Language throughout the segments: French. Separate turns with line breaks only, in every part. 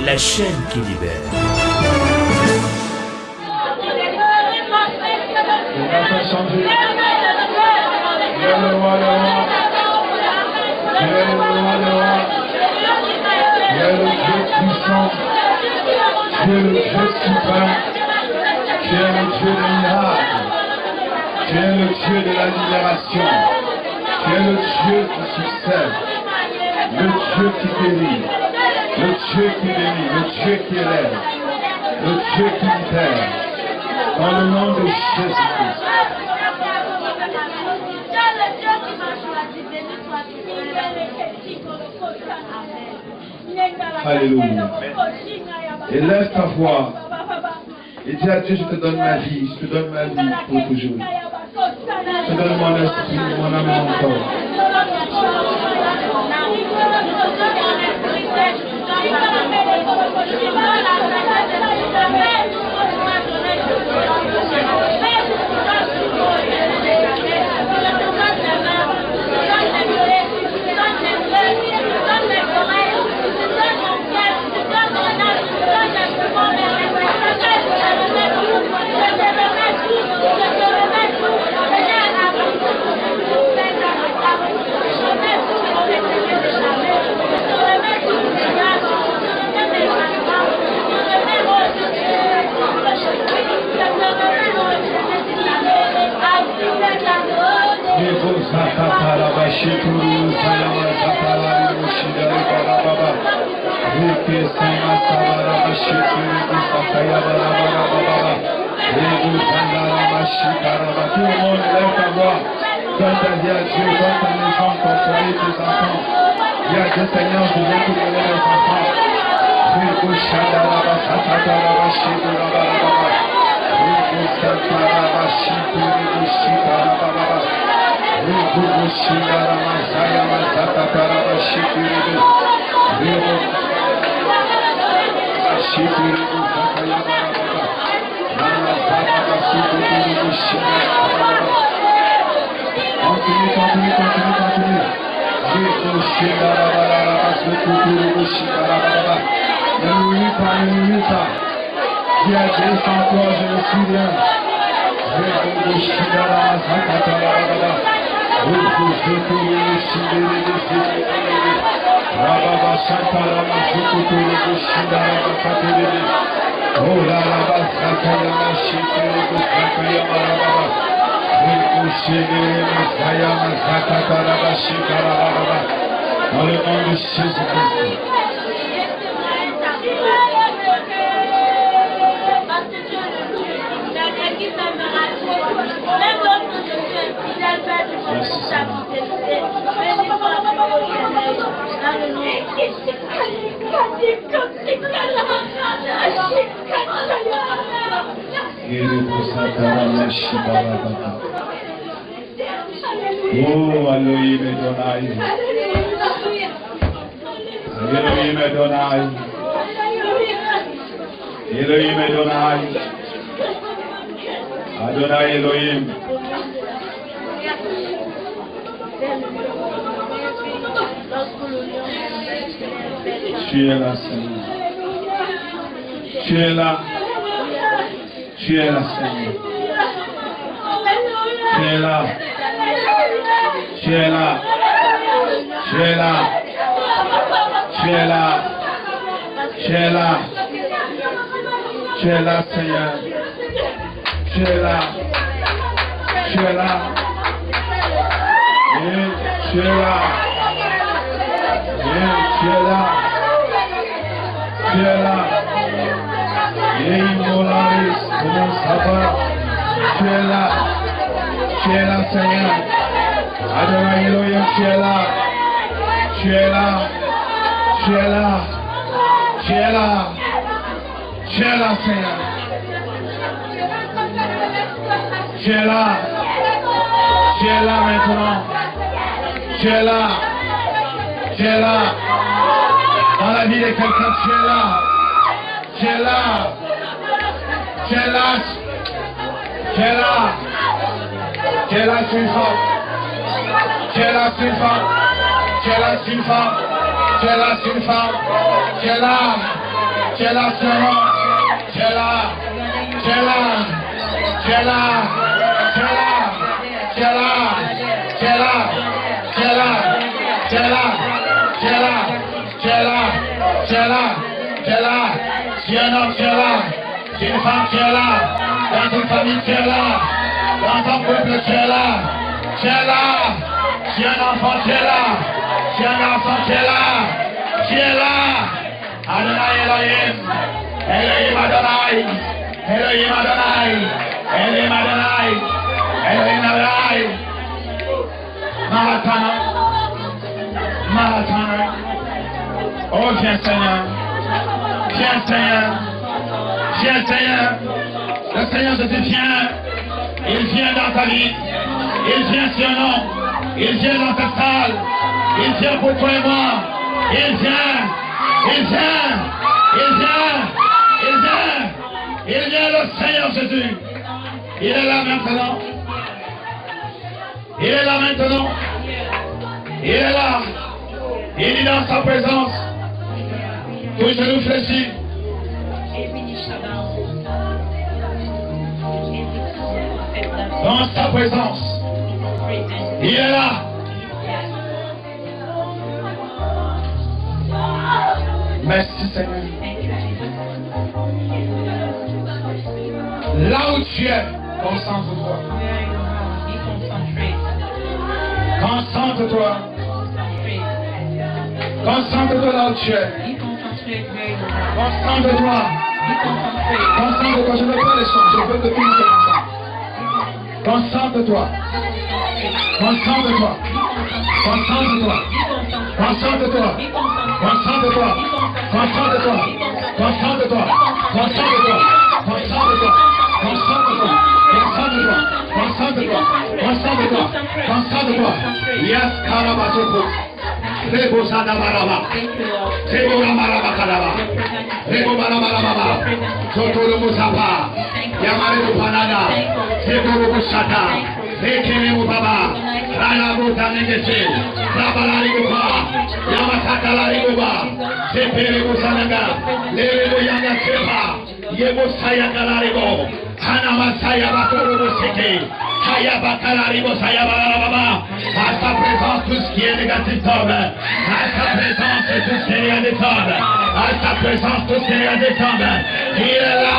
la chaîne qui libère.
On va pas changer. Tu es le roi des rois. Tu es le roi des rois. Tu es le Dieu puissant. Tu es le Dieu suprême. Tu es le Dieu des miracles. Tu es le Dieu de la libération. Tu es le Dieu qui succède. Le Dieu qui guérit. Le Dieu qui bénit. Le Dieu qui élève. Le Dieu qui libère. Dans le nom de Jésus-Christ. Alléluia. Et lève ta voix. Et dis à Dieu, je te donne ma vie. Je te donne ma vie pour toujours. Je te donne mon esprit, mon âme, mon corps. Tout le monde lève ta voix. Donne ta vie à Dieu, donne ta maison, ton foyer, tes enfants. Dis à Dieu, Seigneur, je viens te donner mes enfants. Continue. Ne m'oublie pas. Dis à Dieu, sans toi, je ne suis rien. Dans le nom de Jésus-Christ. Oh, Elohim Adonai. Elohim Adonai. Elohim Adonai. Adonai Elohim. Tu es là, Seigneur. Tu es là. Tu es là, Seigneur. Tu es là. Tu es là. Tu es là. Tu es là. Tu es là. Tu es là, Seigneur. Tu es là. Tu es là. Et tu es là. Et tu es là. Tu es là. Et Immolaris, comment ça va? Tu es là. Tu es là, Seigneur. Adonai Elohim, tu es là. Tu es là. Tu es là. Tu es là. Tu es là, Seigneur. Tu es là. Tu es là maintenant. Tu es là. Tu es là. Dans la vie de quelqu'un, tu es là. Tu es là. Tu es là. Tu es là. Tu es là, c'est une femme. Tu es là, c'est une femme. Tu es là, c'est une femme. Tu es là, c'est une femme. Tu es là. Tu es là, Seigneur. Tu es là. Tu es là. Tu es là. Tu es là. Tu es là. Tu es là. Tu es là. Tu es là. Tu es là. Tu es là. Tu es là. Tu es là. Tu es un homme, tu es là. Tu es une femme, tu es là. Dans ton famille, tu es là. Dans ton peuple, tu es là. Tu es là. Tu es un enfant, tu es là. Tu es un enfant, tu es là. Tu es là. Adonai Elohim. Elohim Adonai. Elohim Adonai. Elohim Adonai. Elohim Adonai. Maratana. Maratana. Oh, viens Seigneur. Viens Seigneur. Viens Seigneur. Le Seigneur Jésus vient. Il vient dans ta vie. Il vient sur nous. Il vient dans ta salle. Il vient pour toi et moi. Il vient. Il vient. Il vient. Il vient. Il vient le Seigneur Jésus. Il est là maintenant. Il est là maintenant. Il est là. Il est dans sa présence. Tout genou fléchit. Dans sa présence. Il est là. Merci Seigneur. Là où tu es, concentre-toi. Concentre-toi. Concentre-toi là où tu es. Concentre-toi. Concentre-toi. Je ne veux pas les choses. Je veux que tout le monde se concentre. Concentre-toi. Concentre-toi. Concentre-toi. Concentre-toi. Concentre-toi. Concentre-toi. Concentre-toi. Concentre-toi. Concentre-toi. Concentre-toi. Concentre-toi. Concentre-toi. Concentre-toi. Concentre-toi. Yes, Karabasoko. Rebo Sadabaraba. Rebo Ramaraba Kadaba. Rebo Barabaraba. Sotoro Musapa. Yamare Panada. Rebo Musata. Rekele Mubaba. Rana Mutanegese. Rabalari Muba. Yamataka Lari Muba. Sepere Musanaga. Lero Yanga Sepa. Yebo Sayanga Laribo. Hanama Sayaba Koro Seke. Sayaba Kalaribo Sayaba Baba. À sa présence, tout ce qui est négatif tombe. À sa présence, tout ce qui est négatif tombe. À sa présence, tout ce qui est négatif tombe. Il est là.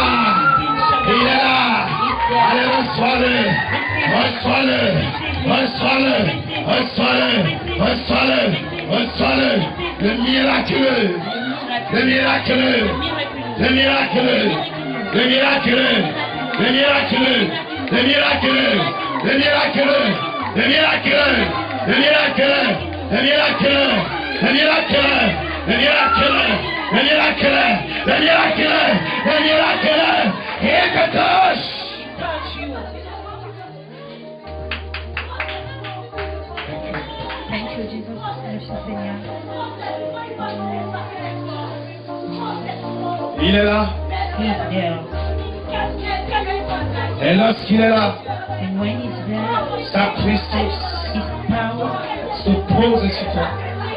Il est là. Allez, reçois-le. Reçois-le. Reçois-le. Reçois-le. Reçois-le. Reçois-le. Le miraculeux. Le miraculeux. Le miraculeux. Le miraculeux. Le miraculeux. Le miraculeux. Le miraculeux. Le miraculeux, le miraculeux, le miraculeux, le miraculeux, le miraculeux, le miraculeux, le miraculeux, le miraculeux, il te touche.
Thank you, Jesus. Merci Seigneur.
Il est là.
He's there.
Et lorsqu'il est là,
And when he's there,
sa puissance
his power
se pose sur toi.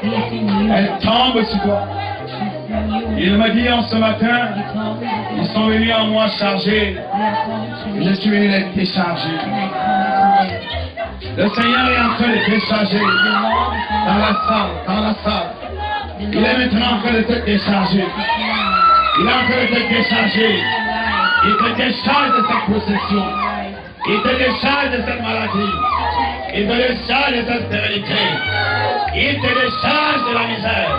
is in you.
Elle tombe sur toi.
Is in you.
Il m'a dit en ce matin,
He told me that
ils sont venus en moi chargés.
they are coming to me.
Je suis venu les décharger.
And I come to them.
Le Seigneur est en train de décharger
The Lord is
dans la salle, dans la salle.
in
Il est maintenant en train de te décharger. Il est en train de te décharger. Il te décharge de cette possession. Il te décharge de cette maladie. Il te décharge de cette stérilité. Il te décharge de la misère.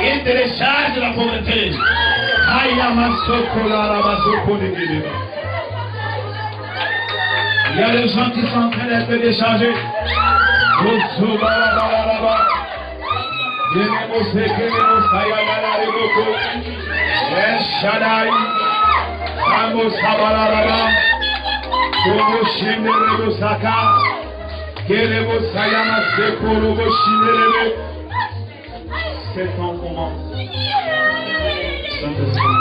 Il te décharge de la pauvreté. Il y a des gens qui sont en train d'être déchargés. C'est ton moment. Saint-Esprit.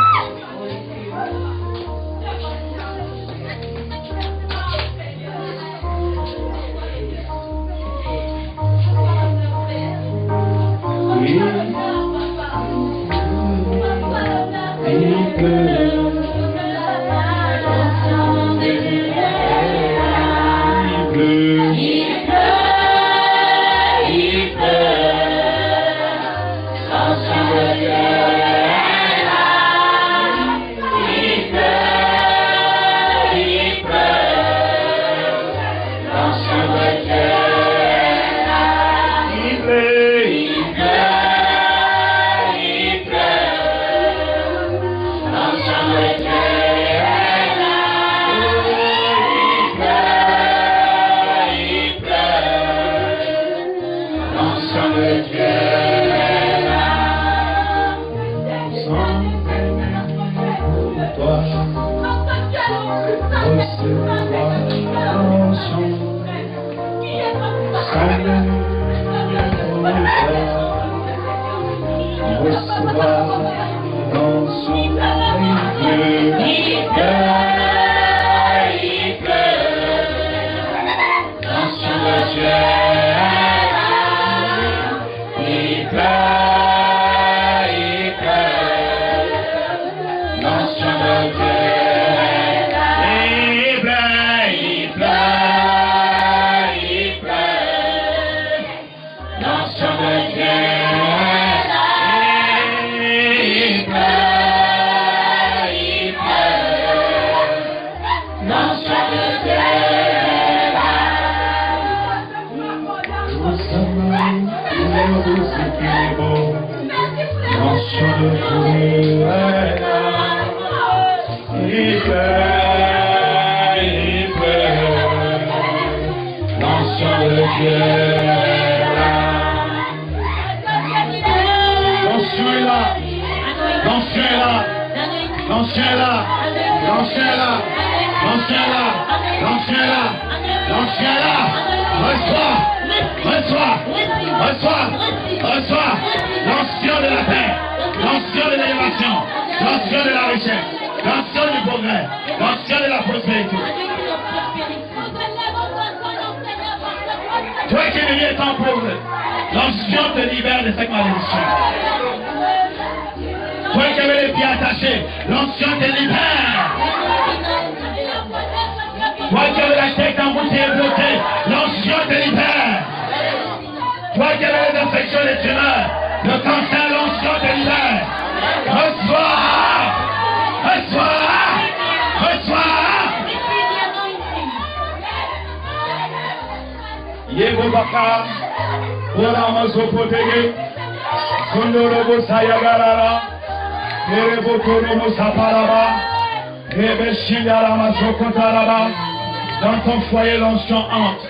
Dans ton foyer, l'onction entre.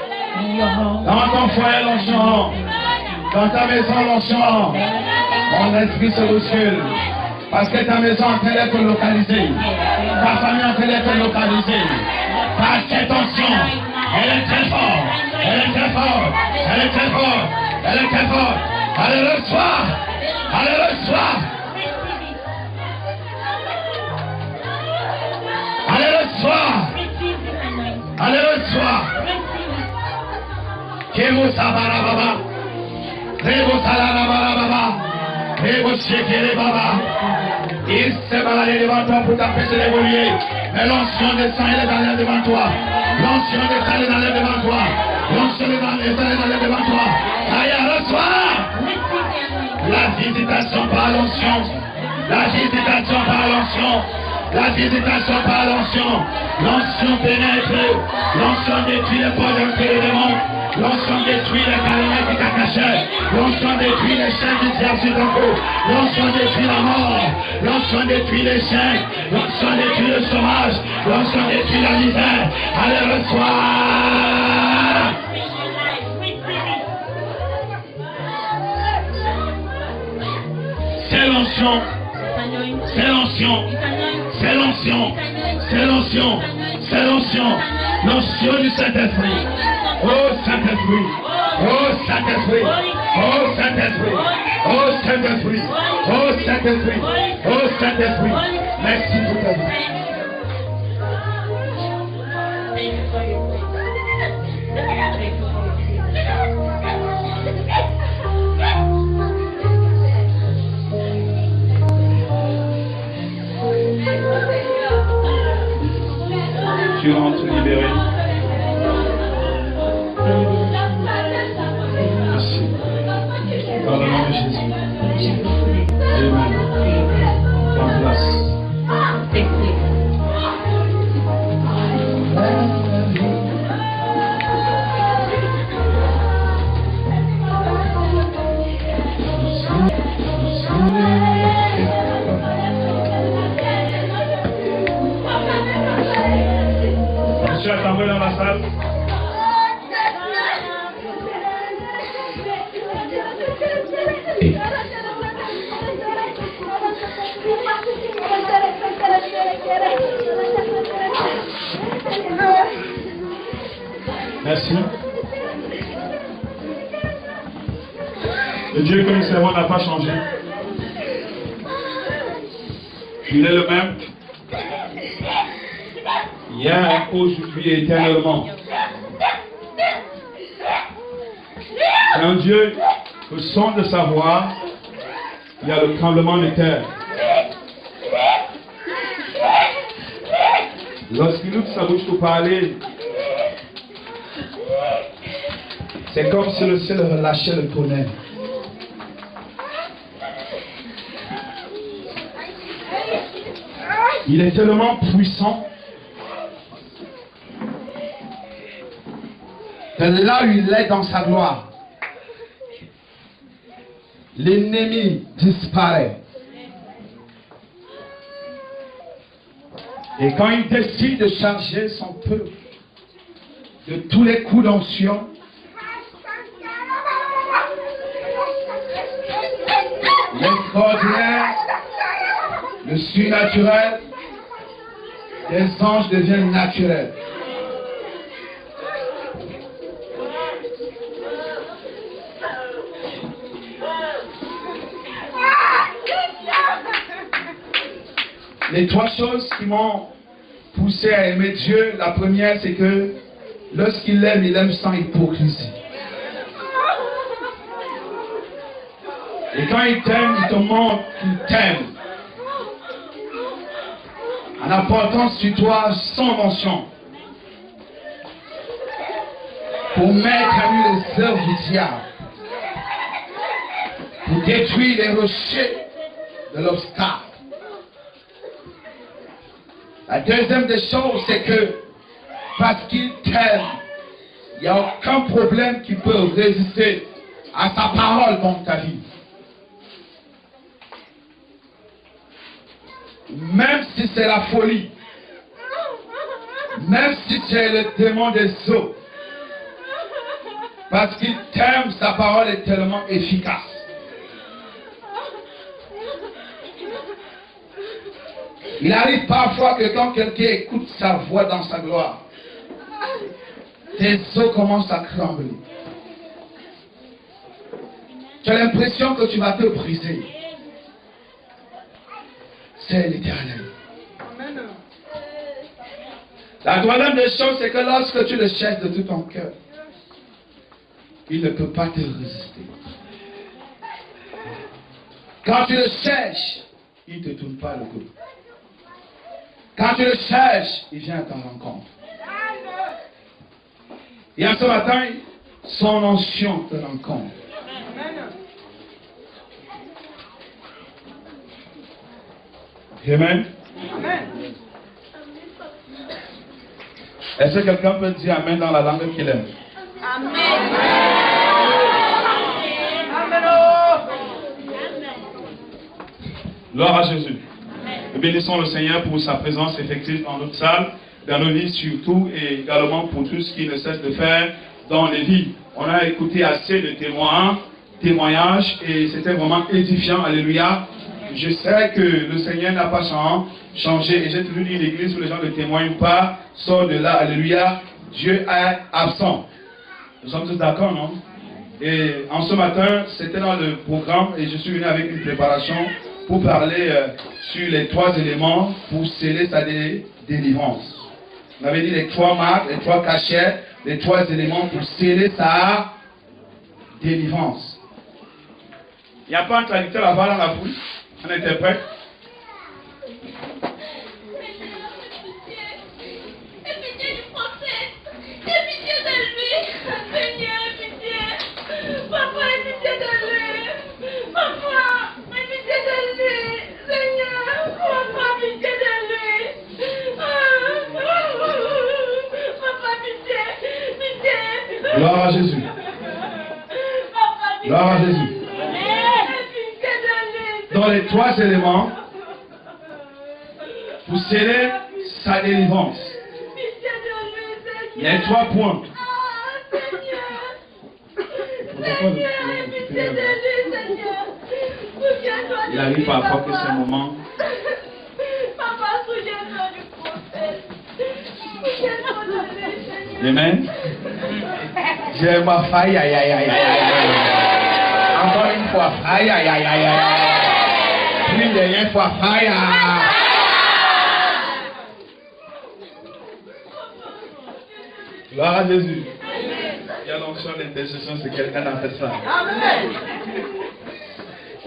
Dans ton foyer, l'onction entre. Dans ta maison, l'onction entre. Mon esprit se bouscule. Parce que ta maison en train d'être localisée. Ta famille en train d'être localisée. Par cette onction, elle est très forte. Elle est très forte. Elle est très forte. Elle est très forte. Allez le soir. Allez le soir. Allez le soir. Allez le soir. Kemo sabara baba. Rebo salala baba. Rebo shekere baba. Il s'est baladé devant toi pour t'empêcher d'évoluer. Mais l'onction descend, elle est dans devant toi. L'onction descend, elle est dans devant toi. L'onction descend, elle est dans devant toi. Allez, reçois. La visitation par l'onction. La visitation par l'onction. La visitation par l'onction. L'onction pénètre. L'onction détruit les portes de les démons. L'onction détruit les calimètres qui t'a caché. L'onction détruit les chaînes du diable sur ton cou. L'onction détruit la mort. L'onction détruit les chaînes. L'onction détruit le chômage. L'onction détruit la misère. Allez, reçois. C'est l'onction. C'est l'onction. C'est l'onction. C'est l'onction. C'est l'onction. L'onction du Saint-Esprit. Oh Saint-Esprit. Oh Saint-Esprit. Oh Saint-Esprit. Oh Saint-Esprit. Oh Saint-Esprit. Oh Saint-Esprit. Merci pour ta vie. tu rentres libéré. Merci. Dans le nom de Jésus. Amen. En place. Monsieur, attendez dans la salle. Merci. Le Dieu que nous servons n'a pas changé. Il est le même. Hier, aujourd'hui et éternellement. C'est un Dieu, au son de sa voix, il y a le tremblement de terre. Lorsqu'il ouvre sa bouche pour parler, c'est comme si le ciel relâchait le tonnerre. Il est tellement puissant que là où il est dans sa gloire, l'ennemi disparaît. Et quand il décide de charger son peuple de tous les coups d'onction, l'extraordinaire, le surnaturel, les anges deviennent naturels. Les trois choses qui m'ont poussé à aimer Dieu, la première c'est que lorsqu'il aime sans hypocrisie. Et quand il t'aime, il te montre qu'il t'aime. En apportant sur toi son onction. Pour mettre à nu les œuvres du diable. Pour détruire les rochers de l'obstacle. La deuxième des choses, c'est que parce qu'il t'aime, il n'y a aucun problème qui peut résister à sa parole dans ta vie. Même si c'est la folie, même si c'est le démon des eaux, parce qu'il t'aime, sa parole est tellement efficace. Il arrive parfois que quand quelqu'un écoute sa voix dans sa gloire, tes os commencent à trembler. Tu as l'impression que tu vas te briser. C'est l'Éternel. La troisième des choses, c'est que lorsque tu le cherches de tout ton cœur, il ne peut pas te résister. Quand tu le cherches, il ne te tourne pas le dos. Quand tu le cherches, il vient à ton rencontre. Et en ce matin, son onction te rencontre. Amen. Est-ce que quelqu'un peut dire Amen dans la langue qu'il aime? Amen. Gloire à Jésus. Nous bénissons le Seigneur pour sa présence effective dans notre salle, dans nos vies surtout, et également pour tout ce qu'il ne cesse de faire dans les vies. On a écouté assez de témoignages et c'était vraiment édifiant. Alléluia. Je sais que le Seigneur n'a pas changé. Et j'ai toujours dit l'église où les gens ne témoignent pas, sort de là. Alléluia. Dieu est absent. Nous sommes tous d'accord, non? Et en ce matin, c'était dans le programme et je suis venu avec une préparation pour parler sur les trois éléments pour sceller sa délivrance. On avait dit les trois marques, les trois cachets, les trois éléments pour sceller sa délivrance. Il n'y a pas un traducteur là-bas dans la bouche, un interprète. Gloire à Jésus. Gloire à Jésus. Dans les 3 éléments, pour sceller sa délivrance, il y a 3 points. Il arrive parfois que ce moment. Amen. J'ai ma faille, aïe, aïe, aïe, aïe. Encore une fois, aïe, aïe, aïe, aïe, aïe. Plus dernière fois, faille. Gloire à Jésus. Il y a l'onction d'intercession, c'est quelqu'un a fait ça.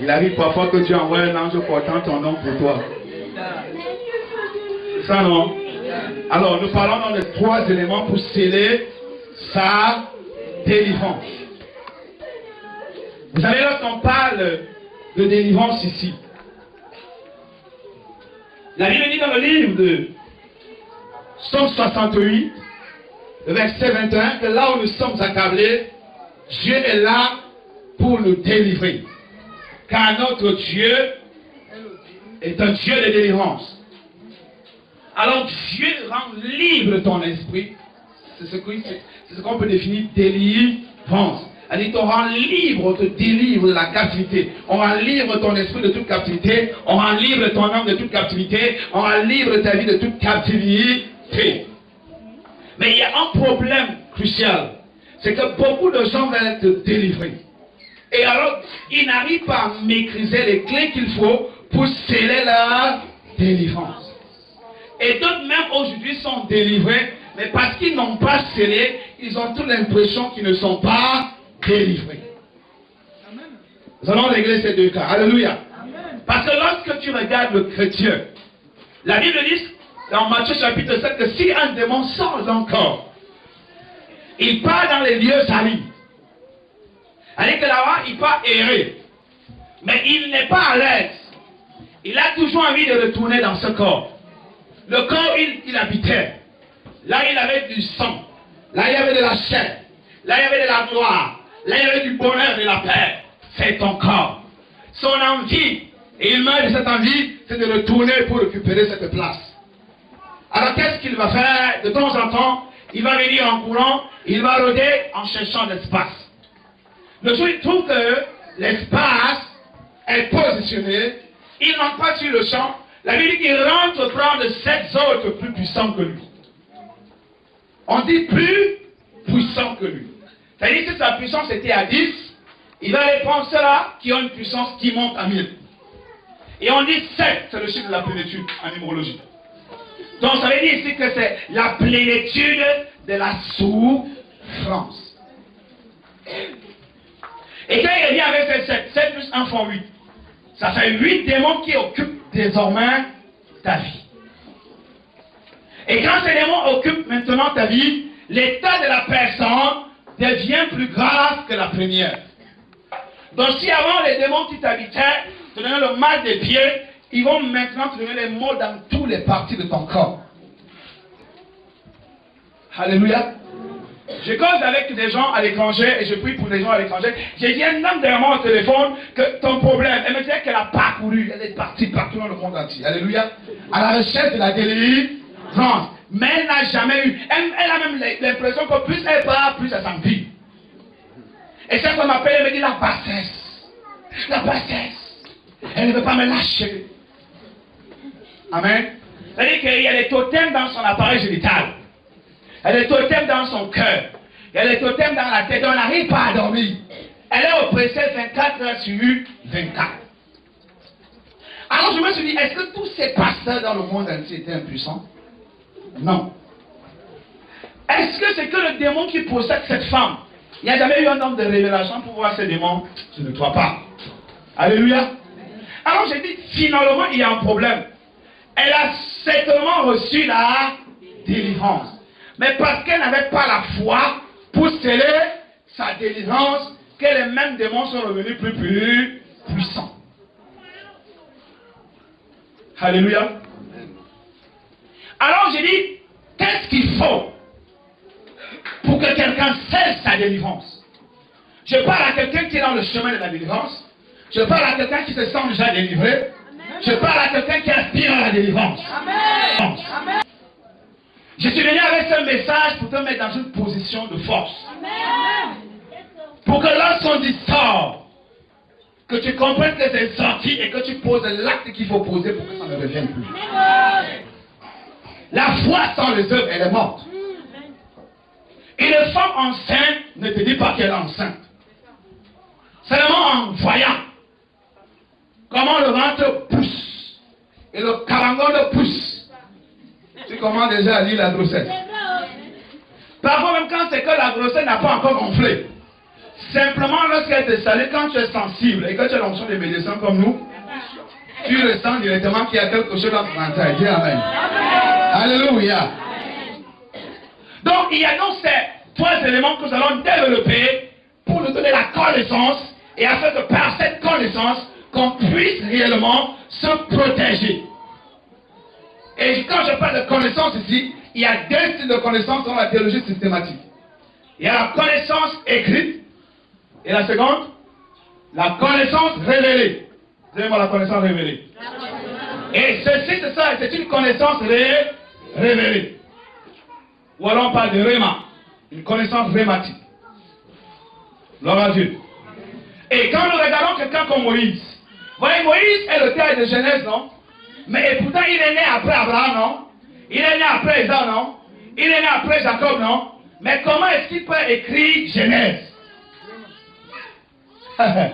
Il arrive parfois que tu envoies un ange portant ton nom pour toi. Ça non? Alors nous parlons dans les 3 éléments pour sceller sa délivrance. Vous savez, lorsqu'on parle de délivrance ici, la Bible dit dans le livre de Psaume 68, le verset 21, que là où nous sommes accablés, Dieu est là pour nous délivrer. Car notre Dieu est un Dieu de délivrance. Alors Dieu rend libre ton esprit. C'est ce qu'on peut définir délivrance. C'est-à-dire qu'on rend libre, on te délivre de la captivité. On rend libre ton esprit de toute captivité. On rend libre ton âme de toute captivité. On rend libre ta vie de toute captivité. Mais il y a un problème crucial. C'est que beaucoup de gens veulent être délivrés. Et alors, ils n'arrivent pas à maîtriser les clés qu'il faut pour sceller la délivrance. Et d'autres même aujourd'hui sont délivrés, mais parce qu'ils n'ont pas scellé, ils ont toute l'impression qu'ils ne sont pas délivrés. Nous allons régler ces 2 cas. Alléluia. Parce que lorsque tu regardes le chrétien, la Bible dit dans Matthieu chapitre 7 que si un démon sort d'un corps, il part dans les lieux salis. C'est-à-dire que là-bas, il part errer. Mais il n'est pas à l'aise. Il a toujours envie de retourner dans ce corps. Le corps il habitait. Là, il avait du sang. Là, il y avait de la chair. Là, il y avait de la gloire. Là, il y avait du bonheur, de la paix. C'est ton corps. Son envie, et il meurt de cette envie, c'est de retourner pour récupérer cette place. Alors, qu'est-ce qu'il va faire? De temps en temps, il va venir en courant, il va rôder en cherchant l'espace. Le jour, il trouve que l'espace est positionné, il n'entre pas sur le champ. La Bible dit qu'il rentre prendre 7 autres plus puissants que lui. On dit plus puissant que lui. C'est-à-dire que sa puissance était à 10, il va les prendre ceux-là qui ont une puissance qui monte à 1000. Et on dit 7, c'est le chiffre de la plénitude en numérologie. Donc ça veut dire ici que c'est la plénitude de la souffrance. Et quand il revient avec ces 7, 7 plus 1 font 8. Ça fait 8 démons qui occupent désormais ta vie. Et quand ces démons occupent maintenant ta vie, l'état de la personne devient plus grave que la première. Donc si avant les démons qui t'habitaient te donnaient le mal des pieds, ils vont maintenant te donner les maux dans toutes les parties de ton corps. Alléluia. Je cause avec des gens à l'étranger et je prie pour des gens à l'étranger. J'ai dit à un homme derrière moi au téléphone que ton problème, elle me disait qu'elle a parcouru, elle est partie partout dans le monde entier. Alléluia. À la recherche de la délivrance. Mais elle n'a jamais eu. Elle a même l'impression que plus elle part, plus elle s'envie. Et chaque fois qu'elle m'appelle, elle me dit la bassesse. La bassesse. Elle ne veut pas me lâcher. Amen. C'est-à-dire qu'il y a des totems dans son appareil génital. Il y a des totems dans son cœur. Il y a des totems dans la tête. On n'arrive pas à dormir. Elle est oppressée 24 heures sur 24. Alors je me suis dit, est-ce que tous ces pasteurs dans le monde entier étaient impuissants? Non. Est-ce que c'est que le démon qui possède cette femme? Il n'y a jamais eu un homme de révélation pour voir ces démons? Je ne crois pas. Alléluia. Alors j'ai dit, finalement, il y a un problème. Elle a certainement reçu la délivrance. Mais parce qu'elle n'avait pas la foi pour sceller sa délivrance, que les mêmes démons sont revenus plus puissants. Alléluia. Alors j'ai dit, qu'est-ce qu'il faut
pour que quelqu'un cesse sa délivrance. Je parle à quelqu'un qui est dans le chemin de la délivrance. Je parle à quelqu'un qui se sent déjà délivré. Je parle à quelqu'un qui aspire à la délivrance. Amen. Amen. Je suis venu avec ce message pour te mettre dans une position de force. Amen. Pour que lorsqu'on dit sort, que tu comprennes que c'est sorti et que tu poses l'acte qu'il faut poser pour que ça ne revienne plus. Amen. La foi sans les œuvres, elle est morte. Une femme enceinte ne te dit pas qu'elle est enceinte. Seulement en voyant comment le ventre pousse et le carangon pousse, tu commences déjà à lire la grossesse. Parfois même quand c'est que la grossesse n'a pas encore gonflé. Simplement lorsqu'elle te salue, quand tu es sensible et que tu as l'onction des médecins comme nous, tu ressens directement qu'il y a quelque chose dans ton entraille. Dis Amen. Alléluia. Donc il y a donc ces trois éléments que nous allons développer pour nous donner la connaissance et afin que par cette connaissance, qu'on puisse réellement se protéger. Et quand je parle de connaissance ici, il y a deux styles de connaissance dans la théologie systématique. Il y a la connaissance écrite et la seconde, la connaissance révélée. Donnez-moi la connaissance révélée. Et ceci, c'est ça, c'est une connaissance révélée. Ou alors on parle de réma, une connaissance rématique. Gloire à Dieu. Et quand nous regardons quelqu'un comme Moïse, vous voyez, Moïse est le père de Genèse, non? Mais pourtant il est né après Abraham, non? Il est né après Isaac, non? Il est né après Jacob, non? Mais comment est-ce qu'il peut écrire Genèse? Et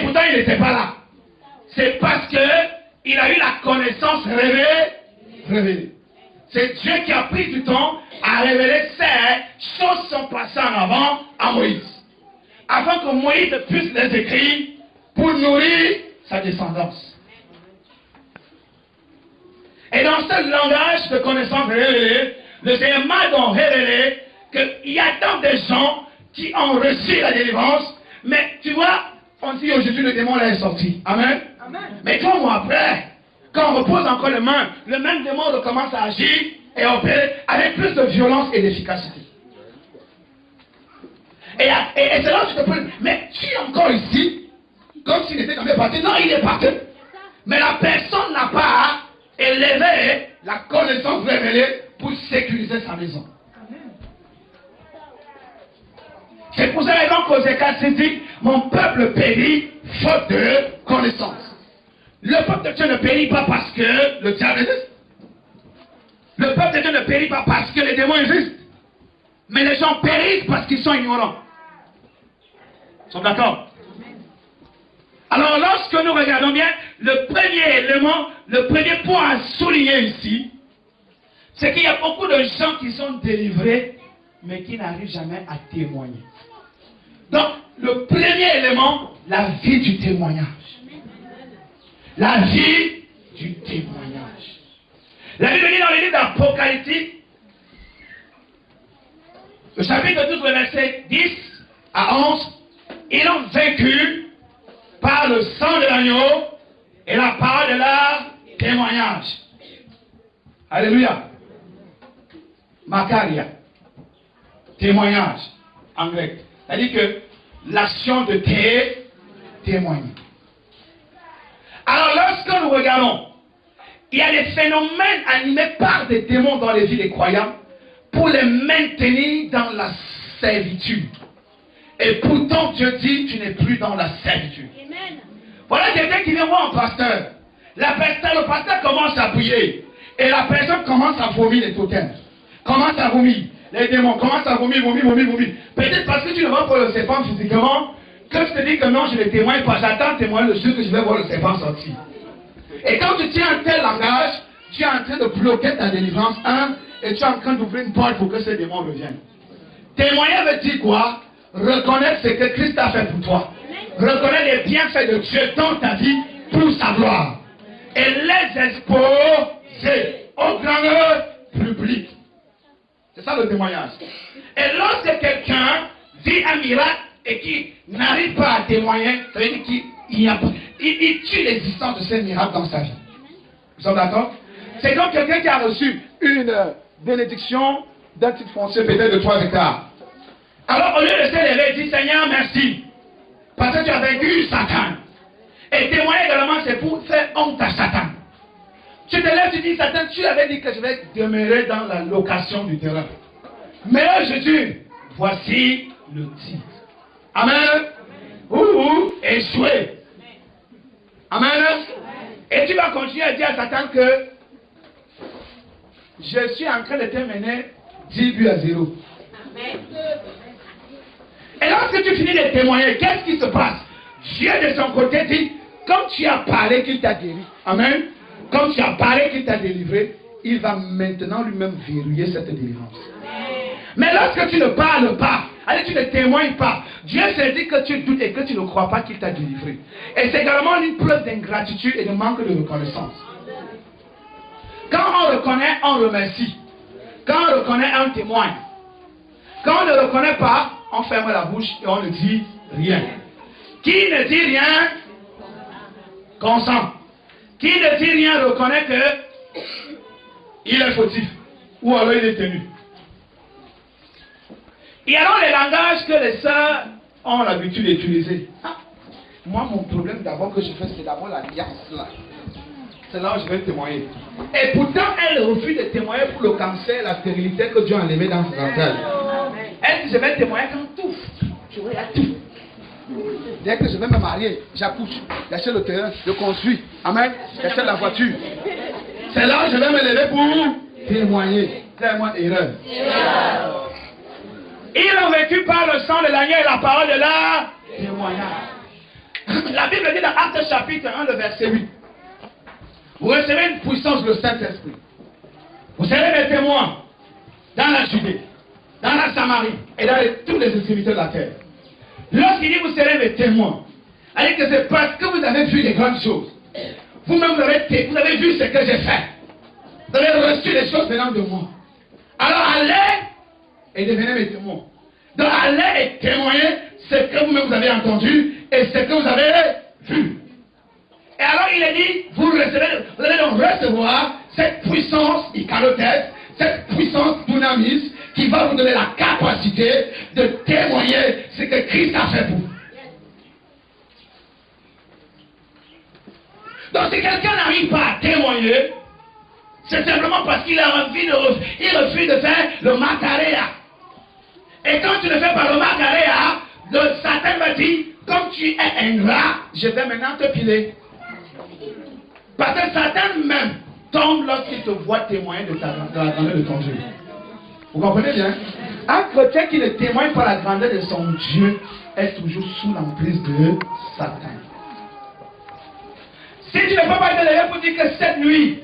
pourtant il n'était pas là. C'est parce qu'il a eu la connaissance révélée. C'est Dieu qui a pris du temps à révéler ces choses qui sont passées en avant à Moïse. Afin que Moïse puisse les écrire pour nourrir sa descendance. Et dans ce langage de connaissance révélée, le Seigneur m'a donc révélé qu'il y a tant de gens qui ont reçu la délivrance, mais tu vois, on dit aujourd'hui le démon là est sorti. Amen. Amen. Mais 3 mois après, quand on repose encore les mains, le même démon recommence à agir et à opérer avec plus de violence et d'efficacité. Et c'est là que tu te poses, mais tu es encore ici, comme s'il n'était jamais parti. Non, il est parti. Mais la personne n'a pas élevé la connaissance révélée pour sécuriser sa maison. C'est pour ça que Osée s'est dit, mon peuple périt faute de connaissance. Le peuple de Dieu ne périt pas parce que le diable existe. Le peuple de Dieu ne périt pas parce que les démons existent. Mais les gens périssent parce qu'ils sont ignorants. Ils sont d'accord? Alors lorsque nous regardons bien, le premier élément, le premier point à souligner ici, c'est qu'il y a beaucoup de gens qui sont délivrés, mais qui n'arrivent jamais à témoigner. Donc, le premier élément, la vie du témoignage. La vie du témoignage. La Bible dit dans le livre d'Apocalypse, le chapitre 12, le verset 10 à 11, ils ont vaincu par le sang de l'agneau et la parole de leur témoignage. Alléluia. Makaria. Témoignage en grec. C'est-à-dire que l'action de témoigner. Alors lorsque nous regardons, il y a des phénomènes animés par des démons dans les vies des croyants pour les maintenir dans la servitude. Et pourtant Dieu dit, tu n'es plus dans la servitude. Amen. Voilà quelqu'un qui vient voir un pasteur. Le pasteur commence à prier. Et la personne commence à vomir les totems. Commence à vomir. Les démons commencent à vomir. Peut-être parce que tu ne vois pas le serpent physiquement, que tu te dis que non, je ne témoigne pas. J'attends témoigner le jour que je vais voir le serpent sortir. Et quand tu tiens un tel langage, tu es en train de bloquer ta délivrance, et tu es en train d'ouvrir une porte pour que ces démons reviennent. Témoigner veut dire quoi? Reconnaître ce que Christ a fait pour toi. Reconnaître les bienfaits de Dieu dans ta vie pour sa gloire. Et les exposer au grand public. C'est ça le témoignage. Et lorsque quelqu'un vit un miracle et qui n'arrive pas à témoigner, ça veut dire qu'il tue l'existence de ce miracle dans sa vie. Vous êtes d'accord? C'est donc quelqu'un qui a reçu une bénédiction d'un titre foncier peut-être de 3 hectares. Alors au lieu de se lever, dis Seigneur merci. Parce que tu as vaincu Satan. Et témoigner également, c'est pour faire honte à Satan. Tu te lèves, tu dis Satan, tu avais dit que je vais demeurer dans la location du terrain. Mais là, je dis, voici le titre. Amen. Échoué. Amen. Et tu vas continuer à dire à Satan que je suis en train de te mener 10 buts à 0. Et lorsque tu finis de témoigner, qu'est-ce qui se passe? Dieu de son côté dit, comme tu as parlé qu'il t'a guéri, amen, comme tu as parlé qu'il t'a délivré, il va maintenant lui-même verrouiller cette délivrance. Mais lorsque tu ne parles pas, allez, tu ne témoignes pas, Dieu se dit que tu doutes et que tu ne crois pas qu'il t'a délivré. Et c'est également une preuve d'ingratitude et de manque de reconnaissance. Quand on reconnaît, on remercie. Quand on reconnaît, on témoigne. Quand on ne reconnaît pas, on ferme la bouche et on ne dit rien. Qui ne dit rien, consent. Qui ne dit rien reconnaît que il est fautif. Ou alors il est tenu. Et alors les langages que les sœurs ont l'habitude d'utiliser. Ah, moi mon problème d'abord que je fais, c'est d'abord l'alliance là. C'est là où je vais témoigner. Et pourtant elle refuse de témoigner pour le cancer, la stérilité que Dieu a enlevé dans ses artères. Elle dit je vais témoigner quand tout. Je regarde tout. Dès que je vais me marier, j'accouche, j'achète le terrain, je construis. Amen. J'achète la voiture. C'est là où je vais me lever pour témoigner. C'est moi erreur. Ils ont vécu par le sang de l'agneau et la parole de la témoignage. La Bible dit dans Actes chapitre 1, le verset 8. Vous recevez une puissance du Saint-Esprit. Vous serez mes témoins dans la Judée, dans la Samarie et dans toutes les extrémités de la terre. Lorsqu'il dit vous serez mes témoins, allez que c'est parce que vous avez vu les grandes choses. Vous-même vous avez vu ce que j'ai fait. Vous avez reçu les choses venant de moi. Alors allez et devenez mes témoins. Donc allez et témoignez ce que vous-même vous avez entendu et ce que vous avez vu. Et alors il est dit, vous allez donc recevoir cette puissance icalothèse, cette puissance dynamis qui va vous donner la capacité de témoigner ce que Christ a fait pour vous. Donc si quelqu'un n'arrive pas à témoigner, c'est simplement parce qu'il a envie il refuse de faire le macaréa. Et quand tu ne fais pas le macaréa, le Satan va dire, comme tu es ingrat, je vais maintenant te piler. Parce que Satan même tombe lorsqu'il te voit témoigner de la grandeur de ton Dieu. Vous comprenez bien? Un chrétien qui ne témoigne pas la grandeur de son Dieu est toujours sous l'emprise de Satan. Si tu ne peux pas te lever pour dire que cette nuit,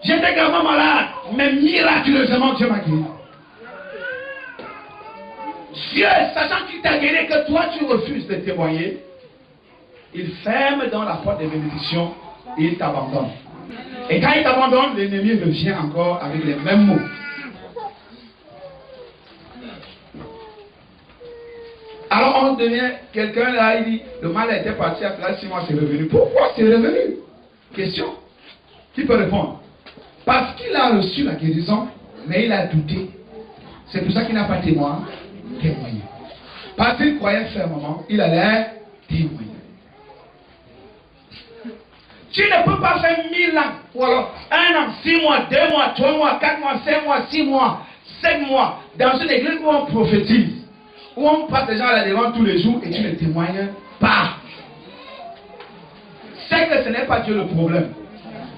j'étais gravement malade, mais miraculeusement Dieu m'a guéri. Dieu, sachant qu'il t'a guéri et que toi tu refuses de témoigner, il ferme dans la porte des bénédictions et il t'abandonne. Et quand il t'abandonne, l'ennemi revient encore avec les mêmes mots. Alors on devient quelqu'un là, il dit, le mal était parti après 6 mois, c'est revenu. Pourquoi c'est revenu? Question. Qui peut répondre? Parce qu'il a reçu la guérison, mais il a douté. C'est pour ça qu'il n'a pas témoigné. Parce qu'il croyait fermement, il allait témoigner. Tu ne peux pas faire 1000 ans, ou alors 1 an, 6 mois, 2 mois, 3 mois, 4 mois, 5 mois, 6 mois, 7 mois, dans une église où on prophétise, où on passe les gens à la demande tous les jours et tu ne témoignes pas. C'est que ce n'est pas Dieu le problème.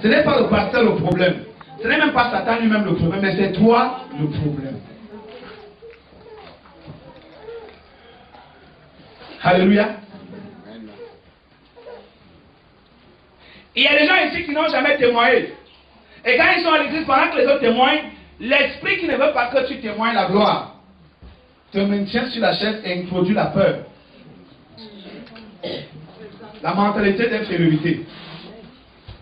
Ce n'est pas le pasteur le problème. Ce n'est même pas Satan lui-même le problème, mais c'est toi le problème. Alléluia. Il y a des gens ici qui n'ont jamais témoigné. Et quand ils sont à l'église, pendant que les autres témoignent, l'esprit qui ne veut pas que tu témoignes la gloire te maintient sur la chaise et introduit la peur. La mentalité d'infériorité.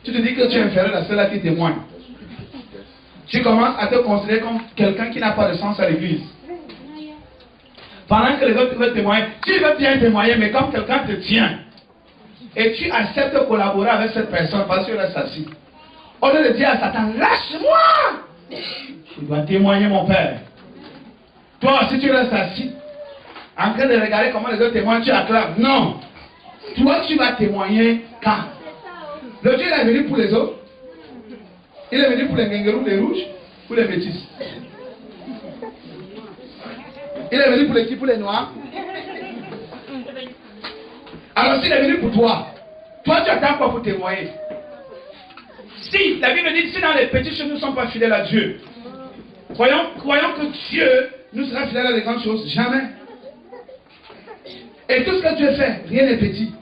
Tu te dis que tu es inférieur à ceux-là qui témoignent. Tu commences à te considérer comme quelqu'un qui n'a pas de sens à l'église. Pendant que les autres veulent témoigner, tu veux bien témoigner, mais comme quelqu'un te tient, et tu acceptes de collaborer avec cette personne parce qu'elle reste assis. Au lieu de dire à Satan, lâche-moi, Tu dois témoigner, mon père. Toi, si tu restes assis, en train de regarder comment les autres témoignent, tu acclames. Non. Toi, tu vas témoigner quand? Le Dieu est venu pour les autres. Il est venu pour les Ngengerous, les rouges, pour les métis. Il est venu pour les qui? Pour les noirs. Alors s'il est venu pour toi, toi tu attends quoi pour témoigner? Si, la Bible dit, si dans les petites choses nous ne sommes pas fidèles à Dieu, croyons que Dieu nous sera fidèle à des grandes choses. Jamais. Et tout ce que Dieu fait, rien n'est petit.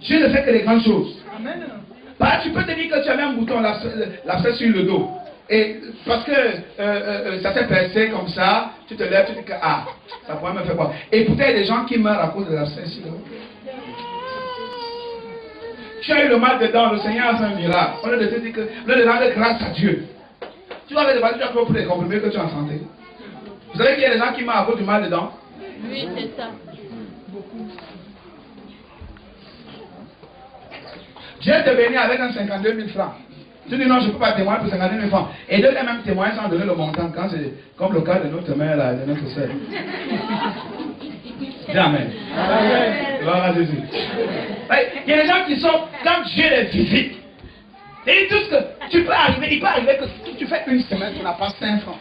Dieu ne fait que les grandes choses. Amen. Bah, tu peux te dire que tu avais un bouton lacet sur le dos. Et parce que ça s'est percé comme ça, tu te lèves, tu te dis que ah, ça pourrait me faire quoi. Et pourtant, il y a des gens qui meurent à cause de lacet sur le dos. Tu as eu le mal dedans, le Seigneur a fait un miracle. On a de te dire que, on a de rendre grâce à Dieu. Tu vas avec des tu as pour les comprimés que tu as en santé. Vous savez qu'il y a des gens qui meurent à cause du mal dedans?
Oui, c'est ça.
Dieu te bénit avec un 52 000 francs. Tu dis non, je ne peux pas témoigner pour 52 000 francs. Et Dieu même témoigner sans donner le montant, quand c'est comme le cas de notre mère, là, de notre sœur. Dis Amen. Gloire à Jésus. Il y a des gens qui sont, quand Dieu les visite, et tout ce que tu peux arriver, il peut arriver que si tu fais une semaine, tu n'as pas 5 francs.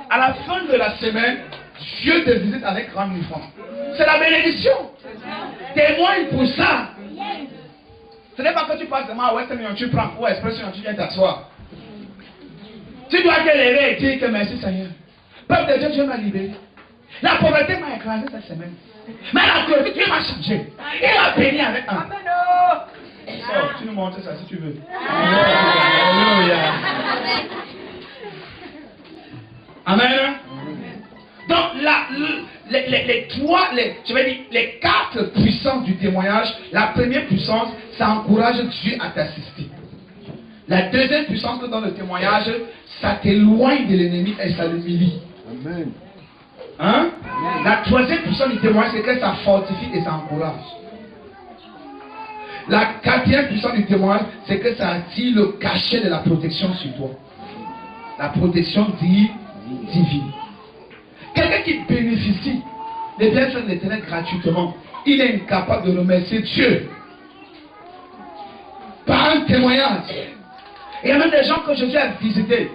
À la fin de la semaine, Dieu te visite avec 30 000 francs. C'est la bénédiction. Témoigne pour ça. Ce n'est pas que tu passes demain à Western Union, tu prends ou Expression, tu viens t'asseoir. Tu dois te lever et dire que merci Seigneur. Peuple de Dieu, Dieu m'a libéré. La pauvreté m'a écrasé cette semaine. Mais la glorifié, Dieu m'a changé. Il m'a béni avec un. Oh, tu nous montres ça si tu veux. Alléluia. Amen. Donc, les 4 puissances du témoignage, la première puissance, ça encourage Dieu à t'assister. La deuxième puissance dans le témoignage, ça t'éloigne de l'ennemi et ça l'humilie.
Amen.
Hein? La troisième puissance du témoignage, c'est que ça fortifie et ça encourage. La quatrième puissance du témoignage, c'est que ça attire le cachet de la protection sur toi. La protection divine. Quelqu'un qui bénéficie des bienfaits de l'Éternel gratuitement, il est incapable de remercier Dieu par un témoignage. Il y a même des gens que Jésus a visités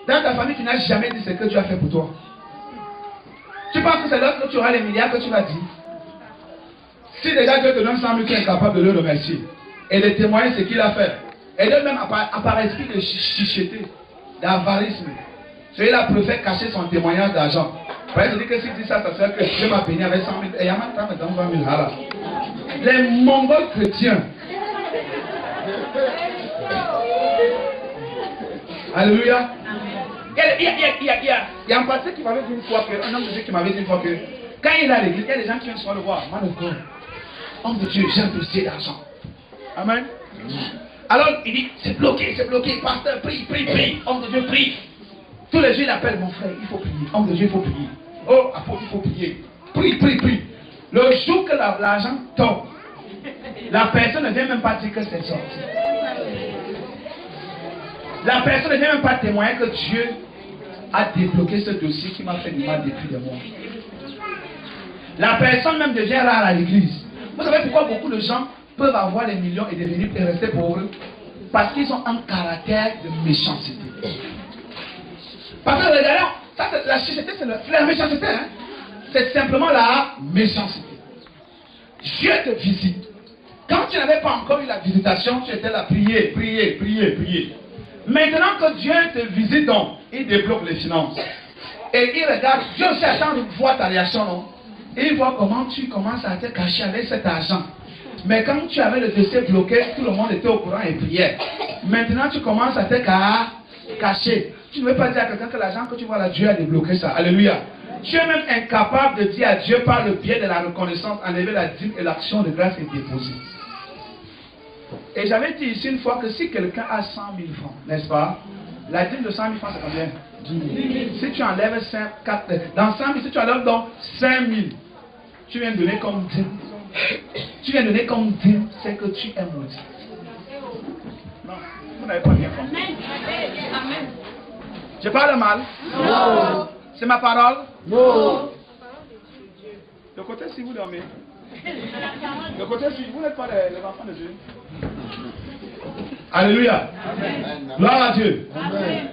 dans ta famille qui n'a jamais dit ce que Dieu a fait pour toi. Tu penses que c'est lorsque tu auras les milliards que tu vas dire? Si déjà Dieu te donne 100 000, tu es incapable de le remercier et de témoigner ce qu'il a fait. Et de même par esprit de chicheté, d'avarisme. Celui-là préfère cacher son témoignage d'argent. Par exemple, que s'il dit ça, ça serait que Dieu m'a béni avec 100 000. Et il y a même temps dans 20 000 halas. Les Mongols chrétiens. Alléluia. Il y a un pasteur qui m'avait dit une fois que, un homme de Dieu qui m'avait dit une fois que, quand il est à l'église, il y a des gens qui viennent souvent le voir. Man of God, homme de Dieu, j'ai un dossier d'argent. Amen. Alors il dit, c'est bloqué, pasteur, prie. Homme de Dieu, prie. Tous les jours, il appelle mon frère, il faut prier. Homme de Dieu, il faut prier. Oh, apôtre, il faut prier. Prie. Le jour que l'argent tombe, la personne ne vient même pas dire que c'est sorti. La personne ne vient même pas témoigner que Dieu a débloqué ce dossier qui m'a fait du mal depuis des mois. La personne même devient rare à l'église. Vous savez pourquoi beaucoup de gens peuvent avoir les millions et devenir et rester pauvres? Parce qu'ils ont un caractère de méchanceté. Parce que regardez, ça, la chicheté, c'est la méchanceté. Hein? C'est simplement la méchanceté. Dieu te visite. Quand tu n'avais pas encore eu la visitation, tu étais là, prier. Maintenant que Dieu te visite, donc, il débloque les finances. Et il regarde, Dieu aussi attend de voir ta réaction, non? Et il voit comment tu commences à te cacher avec cet argent. Mais quand tu avais le dossier bloqué, tout le monde était au courant et priait. Maintenant, tu commences à te cacher. Tu ne veux pas dire à quelqu'un que l'argent que tu vois là, Dieu a débloqué ça. Alléluia. Tu es même incapable de dire à Dieu par le biais de la reconnaissance, enlever la dîme et l'action de grâce est déposée. Et j'avais dit ici une fois que si quelqu'un a 100 000 francs, n'est-ce pas? La dîme de 100 000 francs, c'est combien? 10 000. Si tu enlèves 4, dans 100 000, si tu enlèves donc 5 000, tu viens donner comme dîme. Tu viens donner comme dîme, c'est que tu es maudit. Non, vous n'avez pas bien compris. Je parle mal?
Non.
C'est ma parole?
Non.
De côté si vous dormez. De côté si vous n'êtes pas les enfants de Dieu. Alléluia. Gloire à Dieu.
Amen.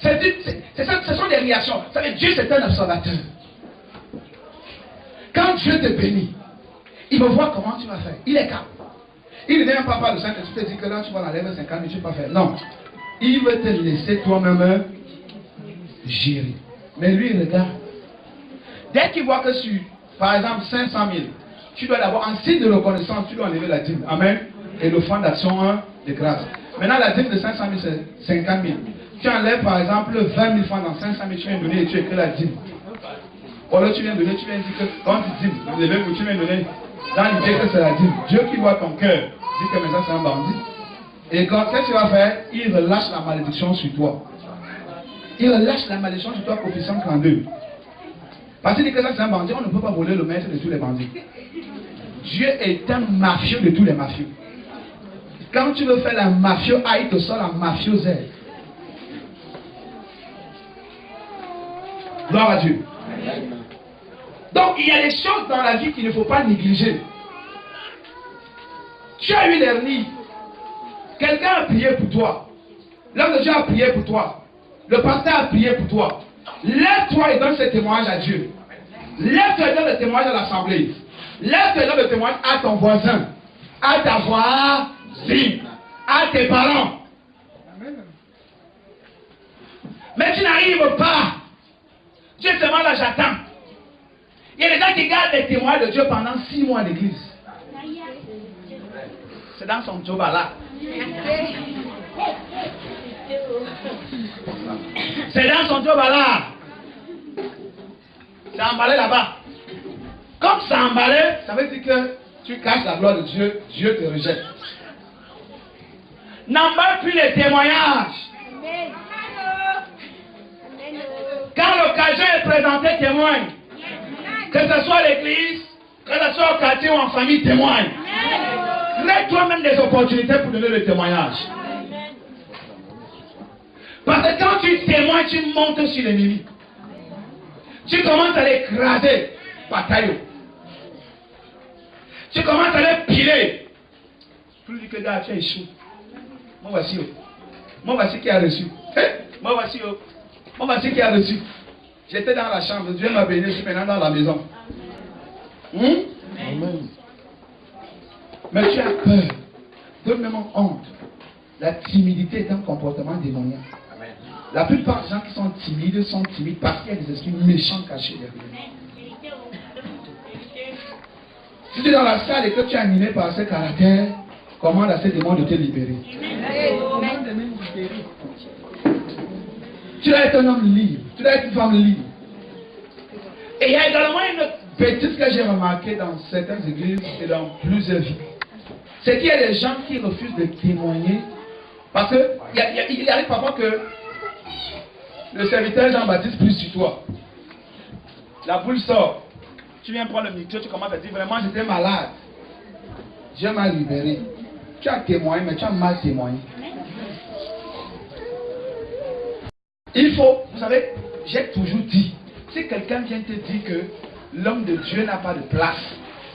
Ce sont des réactions. Vous savez, Dieu c'est un observateur. Quand Dieu te bénit, il va voir comment tu vas faire. Il est calme. Il ne vient pas par le Saint-Esprit te dire que là tu vas l'enlever 50 000, tu ne vas pas faire. Non. Il veut te laisser toi-même gérer. Mais lui, regarde. Dès qu'il voit que sur, par exemple, 500 000, tu dois d'abord, en signe de reconnaissance, tu dois enlever la dîme. Amen. Et le fonds d'action de grâce. Maintenant, la dîme de 500 000, c'est 50 000. Tu enlèves, par exemple, 20 000 francs dans 500 000, tu viens donner et tu écris la dîme. Ou alors tu viens donner, tu viens dire que quand tu dîmes, tu viens donner dans l'idée que c'est la dîme. Dieu qui voit ton cœur dit que maintenant c'est un bandit. Et quand qu'est-ce qu'il va faire? Il relâche la malédiction sur toi. Il relâche la malédiction sur toi, Colossiens 32. Parce qu'il dit que ça c'est un bandit, on ne peut pas voler le maître de tous les bandits. Dieu est un mafieux de tous les mafieux. Quand tu veux faire la mafio, il te sort la mafiosaire. Gloire à Dieu. Donc il y a des choses dans la vie qu'il ne faut pas négliger. Tu as eu l'hernie. Quelqu'un a prié pour toi. L'homme de Dieu a prié pour toi. Le pasteur a prié pour toi. Lève-toi et donne ce témoignage à Dieu. Lève-toi et donne le témoignage à l'assemblée. Lève-toi et donne le témoignage à ton voisin, à ta voisine, à tes parents. Mais tu n'arrives pas. Dieu te demande là, j'attends. Il y a des gens qui gardent les témoignages de Dieu pendant 6 mois à l'église. C'est dans son job là. C'est dans son job là. C'est emballé là-bas. Comme c'est emballé, ça veut dire que tu caches la gloire de Dieu, Dieu te rejette. N'emballe plus les témoignages. Quand l'occasion est présentée, témoigne. Que ce soit à l'église, que ce soit au quartier ou en famille, témoigne. Crée toi-même des opportunités pour donner le témoignage. Parce que quand tu témoignes, tu montes sur l'ennemi. Tu commences à l'écraser par taillot. Tu commences à les piler. Plus du que gars, tu as échoué. Moi voici. Moi voici qui a reçu. Moi voici. Moi voici qui a reçu. J'étais dans la chambre. Dieu m'a béni. Je suis maintenant dans la maison.
Amen.
Mais tu as peur. Donne-moi honte. La timidité est un comportement démoniaque. La plupart des gens qui sont timides parce qu'il y a des esprits méchants cachés derrière. Si tu es dans la salle et que tu es animé par ce caractère, commande à ces démons de te libérer. Tu dois être un homme libre. Tu dois être une femme libre. Et il y a également une bêtise que j'ai remarquée dans certaines églises et dans plusieurs vies. C'est qu'il y a des gens qui refusent de témoigner parce qu'il arrive parfois que le serviteur Jean-Baptiste prie sur toi. La boule sort. Tu viens prendre le micro, tu commences à dire vraiment j'étais malade. Dieu m'a libéré. Tu as témoigné, mais tu as mal témoigné. Il faut, vous savez, j'ai toujours dit, si quelqu'un vient te dire que l'homme de Dieu n'a pas de place,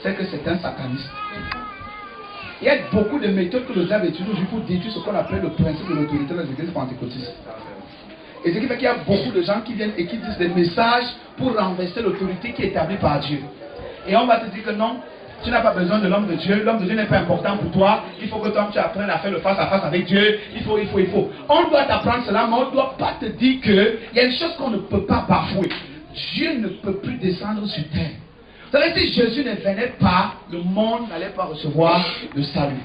c'est que c'est un sataniste. Il y a beaucoup de méthodes que le diable utilise aujourd'hui pour détruire ce qu'on appelle le principe de l'autorité dans les églises pentecôtistes. Et ce qui fait qu'il y a beaucoup de gens qui viennent et qui disent des messages pour renverser l'autorité qui est établie par Dieu. Et on va te dire que non, tu n'as pas besoin de l'homme de Dieu. L'homme de Dieu n'est pas important pour toi. Il faut que toi tu apprennes à faire le face à face avec Dieu. Il faut. On doit t'apprendre cela, mais on ne doit pas te dire qu'il y a une chose qu'on ne peut pas bafouer. Dieu ne peut plus descendre sur terre. Vous savez, si Jésus ne venait pas, le monde n'allait pas recevoir le salut.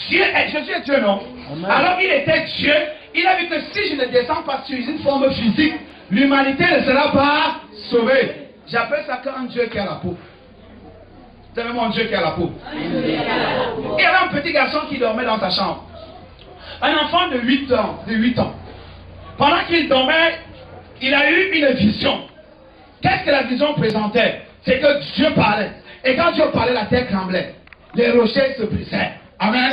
Jésus est Dieu, non? Amen. Alors il était Dieu. Il a vu que si je ne descends pas sur une forme physique, l'humanité ne sera pas sauvée. J'appelle ça qu'un Dieu qui a la peau. C'est même un Dieu qui a la peau. Il y avait un petit garçon qui dormait dans sa chambre. Un enfant de 8 ans. Pendant qu'il dormait, il a eu une vision. Qu'est-ce que la vision présentait? C'est que Dieu parlait. Et quand Dieu parlait, la terre tremblait. Les rochers se brisaient. Amen.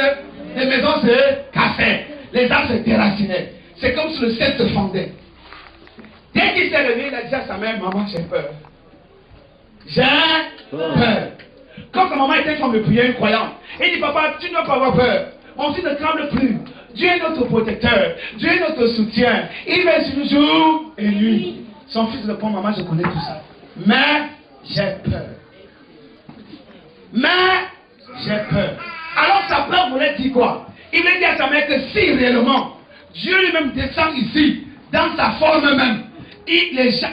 Les maisons se cassaient. Les arbres se déracinaient. C'est comme si le ciel se fendait. Dès qu'il s'est réveillé, il a dit à sa mère, maman, j'ai peur. J'ai peur. Quand sa maman était en train de prier, une croyante, il dit, papa, tu ne dois pas avoir peur. Mon fils ne tremble plus. Dieu est notre protecteur. Dieu est notre soutien. Il veille sur nous jour et nuit. Son fils répond, maman, je connais tout ça. Mais j'ai peur. Mais j'ai peur. Alors sa peur voulait dire quoi? Il voulait dire à sa mère que si réellement Dieu lui-même descend ici, dans sa forme même,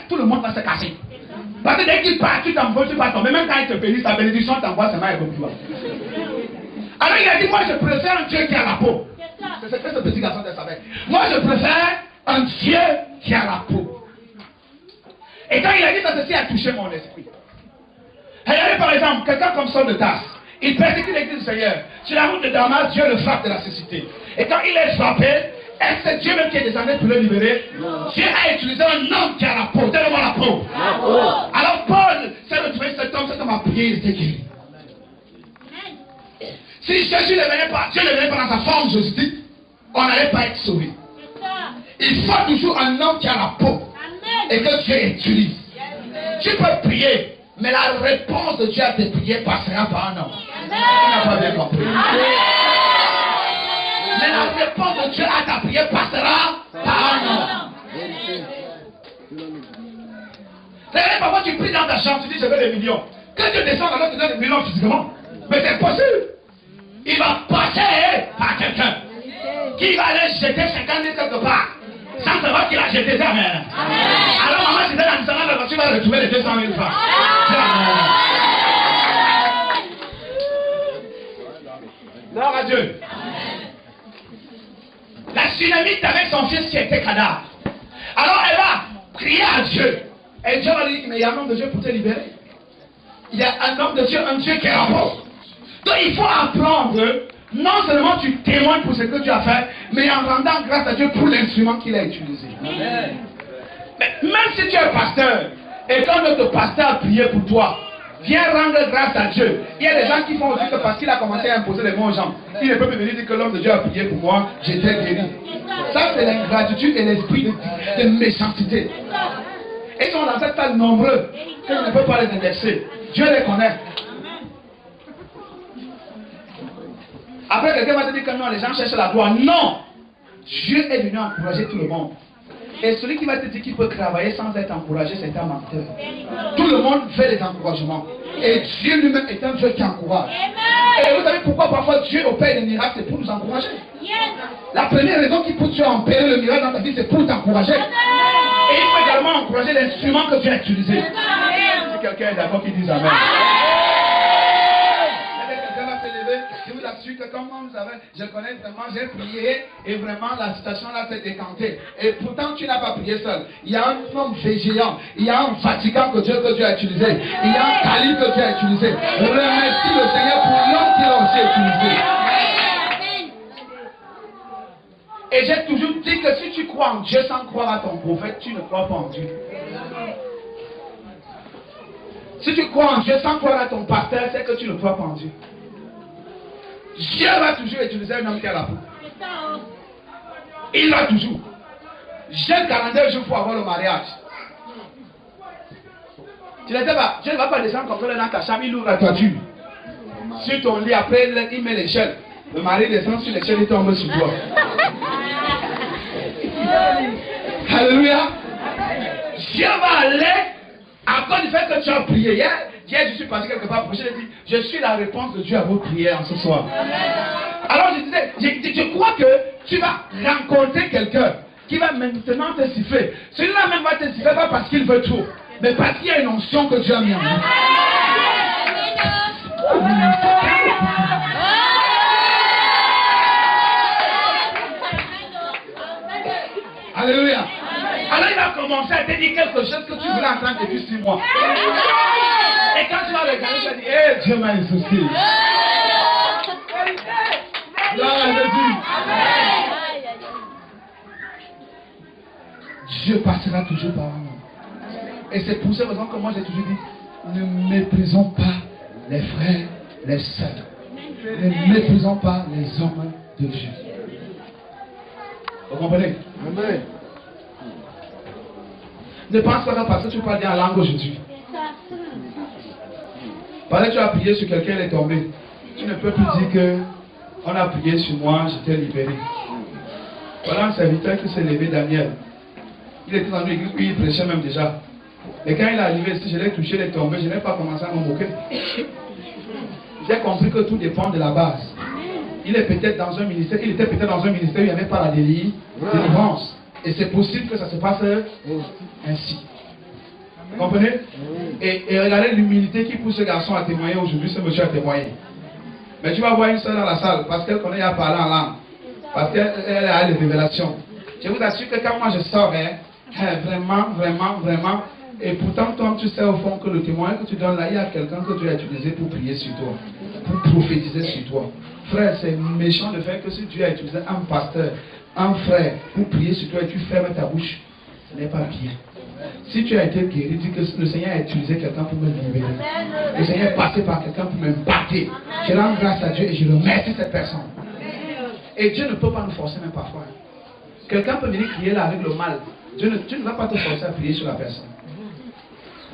tout le monde va se casser. Parce que dès qu'il part, tu t'envoles, tu vas tomber. Même quand il te bénit, sa bénédiction t'envoie seulement et plus bas. Alors il a dit, moi je préfère un Dieu qui a la peau. C'est ce que ce petit garçon de savait. Moi je préfère un Dieu qui a la peau. Et quand il a dit ça, ceci a touché mon esprit. Regardez par exemple, quelqu'un comme Saul de Tarse, il persécute l'église du Seigneur. Sur la route de Damas, Dieu le frappe de la cécité. Et quand il est frappé, est-ce que Dieu même qui est descendu pour le libérer? Non. Dieu a utilisé un homme qui a la peau. Donne-moi la peau. Alors Paul s'est retrouvé cet homme a prié, il était guéri. Si Jésus ne venait pas, Dieu ne venait pas dans sa forme Jésus, on n'allait pas être sauvé. Il faut toujours un homme qui a la peau. Et que Dieu utilise. Tu peux prier, mais la réponse de Dieu à tes prières passera par un homme. Tu n'as pas bien compris. Mais la réponse de Dieu à ta prière passera par un homme. C'est parfois tu pries dans ta chambre, tu dis je veux des millions. Quand Dieu descend alors tu donnes des millions physiquement. Mais c'est possible. Il va passer par quelqu'un qui va aller jeter 50 000 quelque part. Sans savoir qu'il a jeté ça, mère. Alors maman, si tu es dans le tu vas retrouver les 200 000 francs. Gloire à Dieu. La Sunamite avec son fils qui était cadavre. Alors elle va crier à Dieu. Et Dieu va dire, mais il y a un homme de Dieu pour te libérer. Il y a un homme de Dieu, un Dieu qui est là-bas. Donc il faut apprendre. Non seulement tu témoignes pour ce que tu as fait, mais en rendant grâce à Dieu pour l'instrument qu'il a utilisé. Amen. Mais même si tu es pasteur, et quand notre pasteur a prié pour toi, viens rendre grâce à Dieu. Il y a des gens qui font aussi que parce qu'il a commencé à imposer les mots aux gens, il ne peut plus venir dire que l'homme de Dieu a prié pour moi, j'étais guéri. Ça c'est l'ingratitude et l'esprit de méchanceté. Et ils sont dans cette salle nombreux que je ne peux pas les indexer. Dieu les connaît. Après, quelqu'un va te dire que non, les gens cherchent la gloire. Non! Dieu est venu encourager tout le monde. Et celui qui va te dire qu'il peut travailler sans être encouragé, c'est un menteur. Tout le monde fait des encouragements. Et Dieu lui-même est un Dieu qui encourage. Et vous savez pourquoi parfois Dieu opère des miracles, c'est pour nous encourager. La première raison qui pousse Dieu à opérer le miracle dans ta vie, c'est pour t'encourager. Et il faut également encourager l'instrument que tu as utilisé. Si quelqu'un est d'accord, qui dise Amen. Je vous assure que comme vous savez, je connais vraiment, j'ai prié et vraiment la situation là s'est décantée. Et pourtant tu n'as pas prié seul. Il y a un homme géant, il y a un Vatican que Dieu a utilisé, il y a un calibre que Dieu a utilisé. Remercie le Seigneur pour l'homme qu'il a aussi utilisé. Et j'ai toujours dit que si tu crois en Dieu sans croire à ton prophète, tu ne crois pas en Dieu. Si tu crois en Dieu sans croire à ton pasteur, c'est que tu ne crois pas en Dieu. Dieu va toujours utiliser un homme qui a la peau. Il va toujours. J'ai 42 jours pour avoir le mariage. Tu ne sais pas, Dieu ne va pas descendre comme ça dans ta chambre, il ouvre la toiture. Sur ton lit, après il met l'échelle. Le mari descend sur l'échelle et tombe sur toi. Alléluia. Dieu va aller à cause du fait que tu as prié hier. Hier, je suis passé quelque part, j'ai dit, je suis la réponse de Dieu à vos prières ce soir. Alors je disais, je crois que tu vas rencontrer quelqu'un qui va maintenant te siffler. Celui-là même va te siffler pas parce qu'il veut trop, mais parce qu'il y a une onction que Dieu a mis en lui. Alléluia. Alors il va commencer à te dire quelque chose que tu voulais entendre depuis 6 mois. Et quand tu vas regarder, tu vas dire, hé, Dieu m'a exaucé. Gloire à Jésus. Dieu passera toujours par nous. Et c'est pour cette raison que moi j'ai toujours dit, ne méprisons pas les frères, les sœurs. Ne méprisons pas les hommes de Dieu. Vous comprenez? Amen. Ne pense pas ça parce que tu parles bien en langue aujourd'hui. Parce que tu as prié sur quelqu'un, il est tombé. Tu ne peux plus dire que on a prié sur moi, j'étais libéré. Voilà un serviteur qui s'est levé, Daniel. Il était dans une église où il prêchait même déjà. Et quand il est arrivé ici, je l'ai touché, il est tombé, je n'ai pas commencé à me moquer. J'ai compris que tout dépend de la base. Il est peut-être dans un ministère, il était peut-être dans un ministère où il n'y avait pas la délivrance. Et c'est possible que ça se passe ainsi. Vous comprenez? Et regardez l'humilité qui pousse ce garçon à témoigner aujourd'hui, ce monsieur a témoigné. Mais tu vas voir une soeur dans la salle, parce qu'elle connaît à parler en langue. Parce qu'elle a des révélations. Je vous assure que quand moi je sors, vraiment, et pourtant toi tu sais au fond que le témoignage que tu donnes là, il y a quelqu'un que tu as utilisé pour prier sur toi, pour prophétiser sur toi. Frère, c'est méchant de faire que si Dieu a utilisé un pasteur, un frère, pour prier sur toi et tu fermes ta bouche, ce n'est pas bien. Si tu as été guéri, dis que le Seigneur a utilisé quelqu'un pour me libérer. Le Seigneur est passé par quelqu'un pour me battre. Je rends grâce à Dieu et je remercie cette personne. Et Dieu ne peut pas nous forcer même parfois. Quelqu'un peut venir crier là avec le mal. Tu ne vas pas te forcer à prier sur la personne.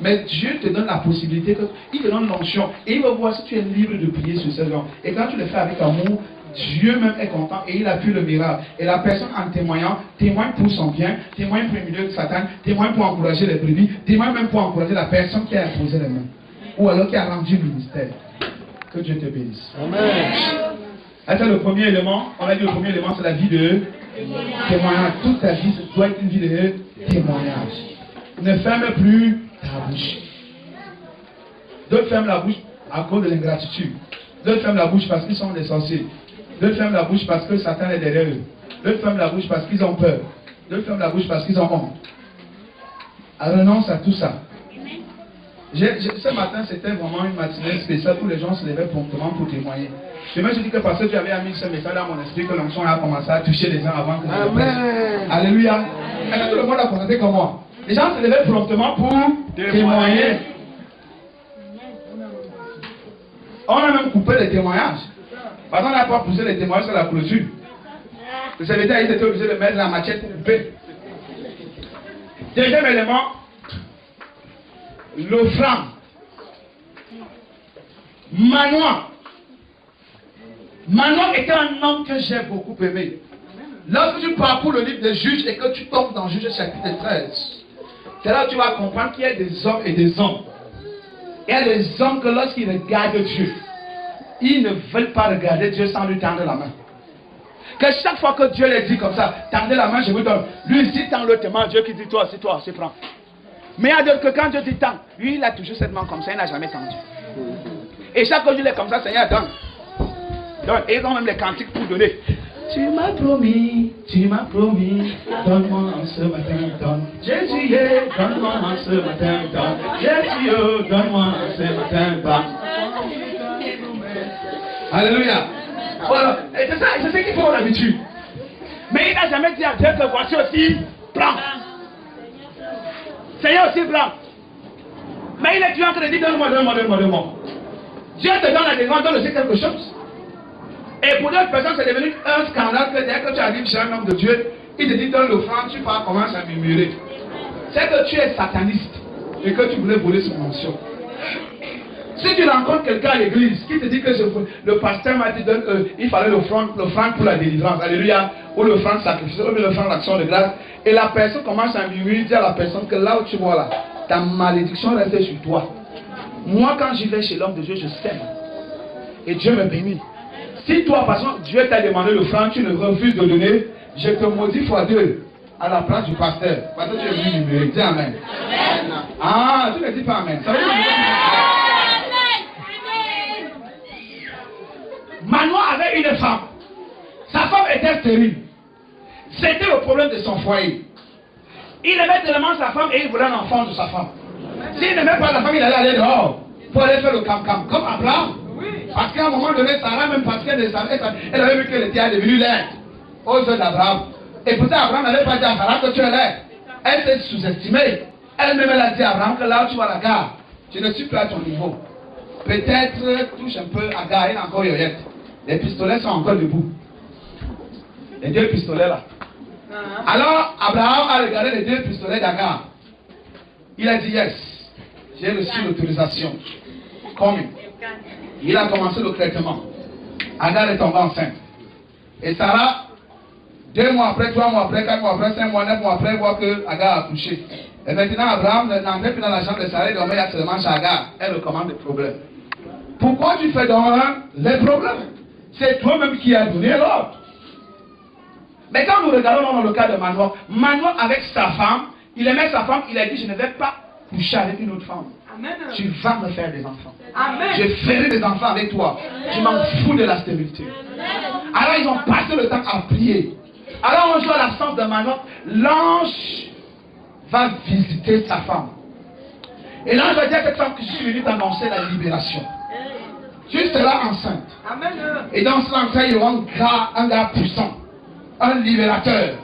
Mais Dieu te donne la possibilité, il te donne l'onction. Et il va voir si tu es libre de prier sur ces gens. Et quand tu le fais avec amour, Dieu même est content et il appuie le miracle. Et la personne en témoignant, témoigne pour son bien, témoigne pour le milieu de Satan, témoigne pour encourager les brebis, témoigne même pour encourager la personne qui a imposé les mains. Ou alors qui a rendu le ministère. Que Dieu te bénisse. Amen. C'est le premier élément. On a dit le premier élément, c'est la vie de témoignage. Toute ta vie doit être une vie de témoignage. Ne ferme plus ta bouche. D'autres ferment la bouche à cause de l'ingratitude. D'autres ferment la bouche parce qu'ils sont des sorciers. D'autres ferment la bouche parce que Satan est derrière eux. D'autres ferment la bouche parce qu'ils ont peur. D'autres ferment la bouche parce qu'ils ont honte. Renonce à tout ça. Ce matin, c'était vraiment une matinée spéciale où les gens se levaient promptement pour témoigner. Je me suis dit que parce que tu avais mis ce message dans mon esprit, que l'onction a commencé à toucher les gens avant que je le prêche. Alléluia. Et tout le monde a constaté comme moi. Les gens se levaient promptement pour témoigner. On a même coupé les témoignages. Parce qu'on n'a pas poussé les témoignages sur la clôture. Le serviteur était obligé de mettre la machette pour couper. Deuxième élément, l'offrande. Manoah était un homme que j'ai beaucoup aimé. Lorsque tu parcours le livre des Juges et que tu tombes dans Juges chapitre 13, c'est là que tu vas comprendre qu'il y a des hommes et des hommes. Il y a des hommes que lorsqu'ils regardent Dieu, ils ne veulent pas regarder Dieu sans lui tendre la main. Que chaque fois que Dieu les dit comme ça, tendez la main, je vous donne. Lui ici tend l'autre main, Dieu qui dit toi, c'est prends. Mais il y a d'autres que quand Dieu dit tend, lui il a toujours cette main comme ça, il n'a jamais tendu. Et chaque fois qu'il est comme ça, Seigneur donne. Et ils ont même les cantiques pour donner. Tu m'as promis, donne-moi ce matin, donne. Jésus, donne-moi ce matin, donne. Jésus, donne-moi ce matin, donne. Alléluia. Voilà. Et c'est ça, c'est ce qu'il faut d'habitude. Mais il n'a jamais dit à Dieu que voici aussi, prends. Seigneur aussi, prends. Mais il est toujours en train de dire, donne-moi. Dieu te donne la délivrance, donne aussi quelque chose. Et pour d'autres personnes, c'est devenu un scandale que dès que tu arrives chez un homme de Dieu, il te dit donne l'offrande, tu pars, commences à murmurer. C'est que tu es sataniste et que tu voulais voler son onction. Si tu rencontres quelqu'un à l'église qui te dit que le pasteur m'a dit il fallait l'offrande pour la délivrance, alléluia, ou l'offrande sacrificielle, ou l'offrande d'action de grâce, et la personne commence à murmurer, dit à la personne que là où tu vois là, ta malédiction reste sur toi. Moi, quand j'y vais chez l'homme de Dieu, je sème. Et Dieu me bénit. Si toi, parce que Dieu t'a demandé l'offrande, tu ne refuses de donner, je te maudis x2 à la place du pasteur. Parce que tu es venu numérer. Dis amen. Amen. Ah, tu ne dis pas amen. Ça veut dire Manoah avait une femme. Sa femme était stérile. C'était le problème de son foyer. Il aimait tellement sa femme et il voulait un enfant de sa femme. S'il n'aimait pas la femme, il allait aller dehors pour aller faire le cam-cam. Comme Abraham. Parce qu'à un moment donné, Sarah, même parce qu'elle avait vu qu'elle était devenue laide aux yeux d'Abraham. Et pourtant, Abraham n'avait pas dit à Sarah que tu es laide. Elle s'est sous-estimée. Elle-même, elle a dit à Abraham que là où tu vas à la gare, je ne suis plus à ton niveau. Peut-être touche un peu à gare, il y a encore yoyette. Les pistolets sont encore debout. Les deux pistolets là. Alors, Abraham a regardé les deux pistolets d'Agar. Il a dit yes. J'ai reçu l'autorisation. Comme il a commencé le traitement. Agar est tombée enceinte. Et Sarah, 2 mois après, 3 mois après, 4 mois après, 5 mois, 9 mois après, voit que Agar a accouché. Et maintenant, Abraham n'entrait plus dans la chambre de Sarah, il dormait actuellement chez Agar. Elle recommande des problèmes. Pourquoi tu fais donc les problèmes? C'est toi-même qui as donné l'ordre. Mais quand nous regardons dans le cas de Manoah, Manoah avec sa femme, il aimait sa femme, il a dit je ne vais pas coucher avec une autre femme. Amen. Tu vas me faire des enfants. Amen. Je ferai des enfants avec toi. Je m'en fous de la stérilité. Alors ils ont passé le temps à prier. Alors un jour à l'absence de Manoah, l'ange va visiter sa femme. Et l'ange va dire à cette femme que je suis venu t'annoncer la libération. Tu seras enceinte. Amen. Et dans ce temps, il y aura un gars puissant, un libérateur,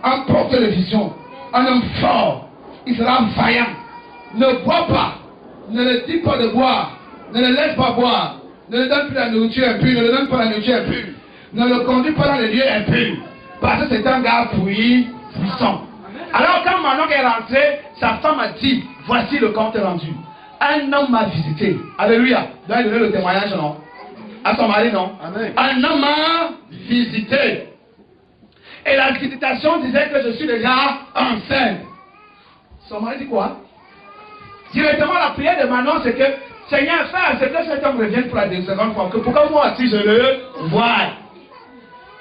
un porteur de vision, un homme fort. Il sera vaillant. Ne bois pas. Ne le dis pas de boire. Ne le laisse pas boire. Ne le donne plus la nourriture impure. Ne le donne pas la nourriture impure. Ne le conduis pas dans les lieux impurs. Parce que c'est un gars puissant. Alors quand Manon est rentré, sa femme a dit, voici le compte rendu. Un homme m'a visité. Alléluia. Donc il donner le témoignage, non? À son mari, non? Amen. Un homme m'a visité. Et la visitation disait que je suis déjà enceinte. Son mari dit quoi? Directement la prière de Manon, c'est que Seigneur, frère, c'est que cet homme revienne pour la seconde fois. Que pourquoi moi aussi je le vois?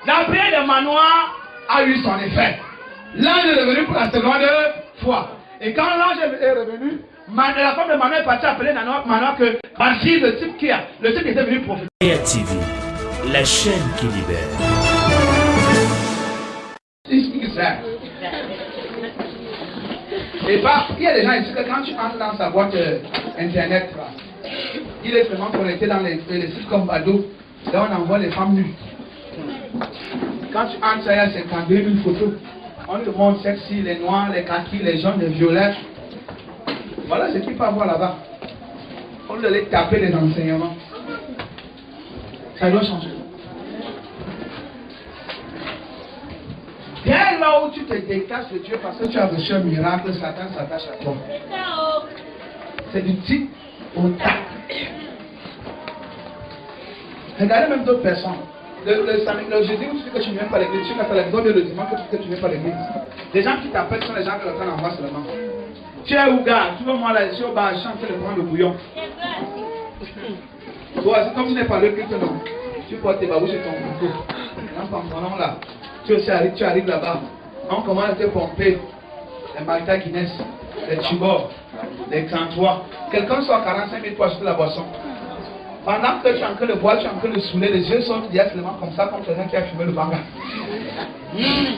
La prière de Manoah a eu son effet. L'ange est revenu pour la seconde fois. Et quand l'ange est revenu, la femme de Manoah est partie appeler Manoah que voici le type qui était venu prophétiser.
TV, la chaîne qui libère.
Et bah, il y a des gens ici que quand tu entres dans sa boîte internet, il est vraiment connecté dans les sites comme Bado, là on envoie les femmes nues. Quand tu entres, il y a 52 000 photos. On te montre sexy, les noirs, les kakis, les jaunes, les violets. Voilà ce qu'il peut avoir là-bas. On doit aller taper les enseignements. Ça doit changer. Dès là où tu te détaches de Dieu parce que tu as reçu un miracle, Satan s'attache à toi. C'est du tic au tac. Regardez même d'autres personnes. Le jeudi où tu dis que tu ne viens pas à l'église, tu n'as pas l'église, le dimanche que tu ne viens pas à l'église. Les gens qui t'appellent sont les gens qui le prennent en bas seulement. Tu es où, gars? Tu veux moi là, je suis au bar, je suis en train de prendre le bouillon. C'est comme tu n'es pas le Christ, non. Tu portes tes babouches et ton couteau. Dans là. Tu arrives là-bas. On commence à te pomper les Malta Guinness, les Tubor, les Cantois. Quelqu'un sort 45 000 fois sur la boisson. Pendant que tu es en train de boire, tu es en train de saouler, les yeux sont directement comme ça, comme quelqu'un qui a fumé le banga.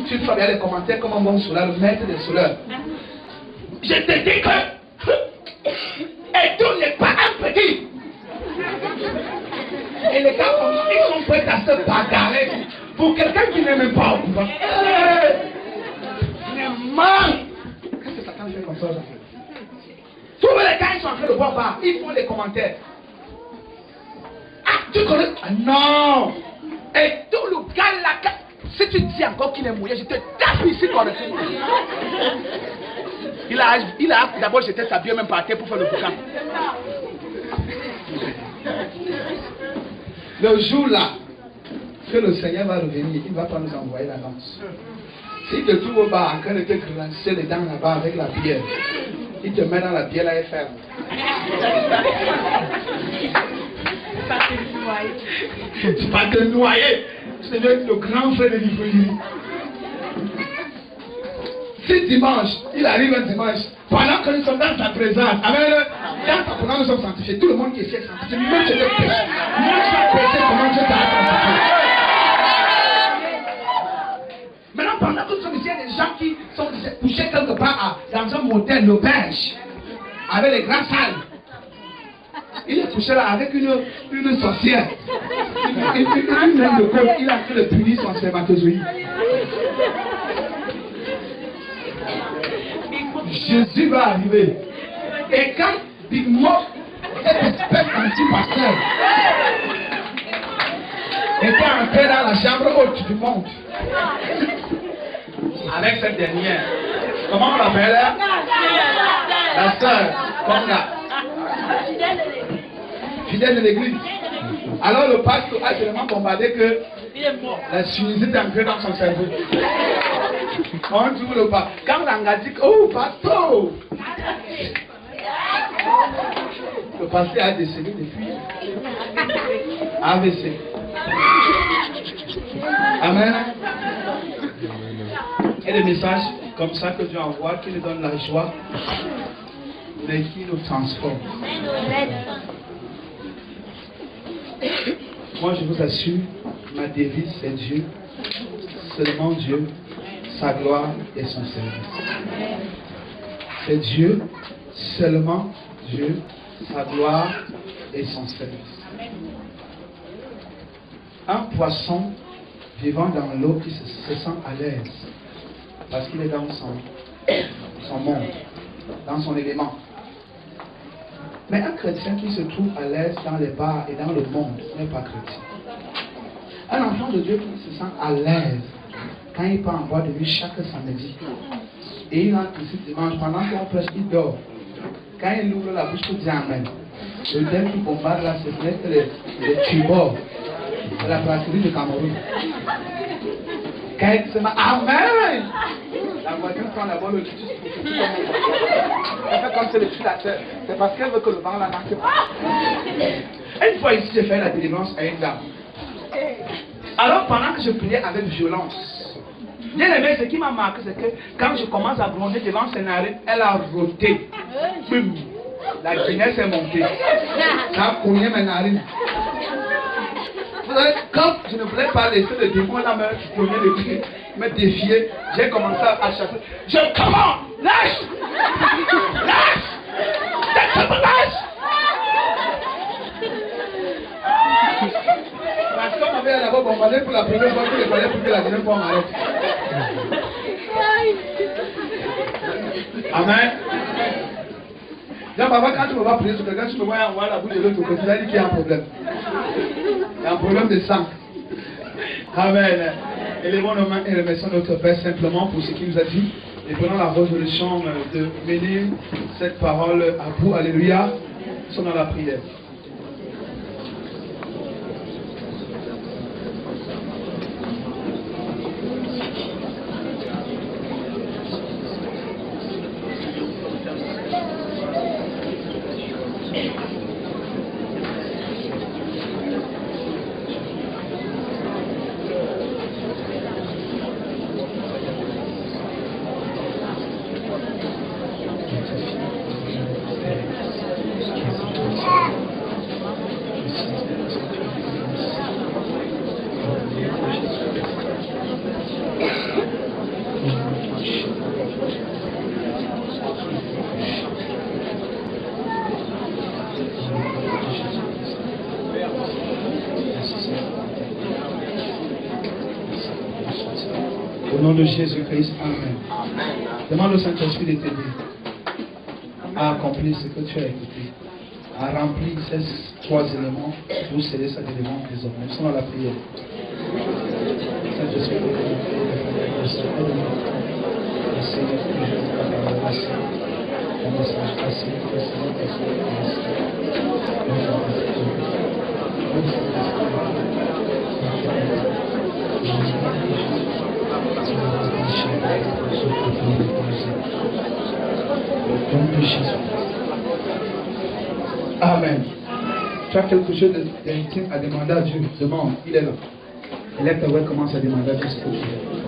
Tu fais bien les commentaires comme un bon souleur, le maître des souleurs. Je te dis que et tout n'est pas un petit. Et les gars comme ça, ils sont prêts à se bagarrer pour quelqu'un qui n'aime pas au couvent. Qu'est-ce que Satan fait comme ça? Tous les gars, ils sont en train de boire pas. Ils font des commentaires. Ah, tu connais? Ah, non. Et tout le gars là, si tu dis encore qu'il est mouillé, je te tape ici correctement. Il a d'abord jeté sa bière même par terre pour faire le boucan. Le jour là, que le Seigneur va revenir, il ne va pas nous envoyer la danse. S'il te trouve au bar en train de te grincer les dents là-bas avec la bière, il te met dans la bière là et ferme. Tu vas te noyer. C'est le grand frère de l'Ivry. Si dimanche, il arrive un dimanche, pendant que nous sommes dans sa présence, amen, dans sa présence nous sommes sanctifiés, tout le monde qui est sanctifié, même si tu es péché, même si tu as péché, comment Dieu t'a sanctifié. Maintenant, pendant que nous sommes ici, il y a des gens qui sont couchés quelque part dans un motel, l'auberge, avec les grandes salles. Il est couché là avec une sorcière. Une naine de côte, il a fait le punir son spermatozoïde. Jésus va arriver. Et quand Big Mock est espèce anti-pasteur, était entré dans la chambre haute du monde, avec cette dernière, comment on l'appelle? La sœur, comme là. Fidèle de l'église. Alors le pasteur a tellement bombardé que la sinusite est entrée dans son cerveau. On trouve le pasteur. Quand l'anga dit, oh pasteur, le pasteur a décédé depuis AVC. Amen. Et des messages comme ça que Dieu envoie, qui nous donne la joie, mais qui nous transforme. Moi, je vous assure, ma devise, c'est Dieu, seulement Dieu, sa gloire et son service. C'est Dieu, seulement Dieu, sa gloire et son service. Un poisson vivant dans l'eau qui se sent à l'aise, parce qu'il est dans son monde, dans son élément. Mais un chrétien qui se trouve à l'aise dans les bars et dans le monde n'est pas chrétien. Un enfant de Dieu qui se sent à l'aise quand il part en boîte de nuit chaque samedi. Et il entre ici dimanche, pendant qu'on prêche, il dort. Quand il ouvre la bouche pour dire Amen, le thème qui bombarde là, c'est peut-être les tribord de la brasserie de Cameroun. Quand il se met Amen, la voiture prend la bonne notice pour que tout le monde. Elle fait comme c'est le fil à terre. C'est parce qu'elle veut que le vent la marque pas. Une fois ici, j'ai fait la délivrance à une dame. Alors pendant que je priais avec violence, bien aimé, ce qui m'a marqué, c'est que quand je commence à gronder devant ses narines, elle a roté. Bim. La Guinée s'est montée. Ça a cogné mes narines. Vous savez, quand je ne voulais pas laisser le démon là me cogner le pied, me défier, j'ai commencé à chasser. Je commande, lâche, lâche, lâche. Parce qu'on m'avait d'abord bombardé pour la première fois, qu'il fallait pour que la deuxième fois m'arrête. Amen. Donc, papa, quand tu me vas prier sur quelqu'un, tu me vois la bouche de l'autre côté, ça dit qu'il y a un problème. Il y a un problème de sang. Amen. Élevons nos mains et remercions notre Père simplement pour ce qu'il nous a dit. Et prenons la résolution de mener cette parole à bout. Alléluia. Nous sommes dans la prière. Au nom de Jésus-Christ, Amen. Demande au Saint-Esprit de t'aider à accomplir ce que tu as écouté, à remplir ces trois éléments pour sceller sa délivrance désormais. Nous sommes à la prière. Saint-Esprit, Amen. Tu as quelque chose d'intime à demander à Dieu. Demande, il est là. Lève ta voix, commence à demander à Dieu ce que tu veux.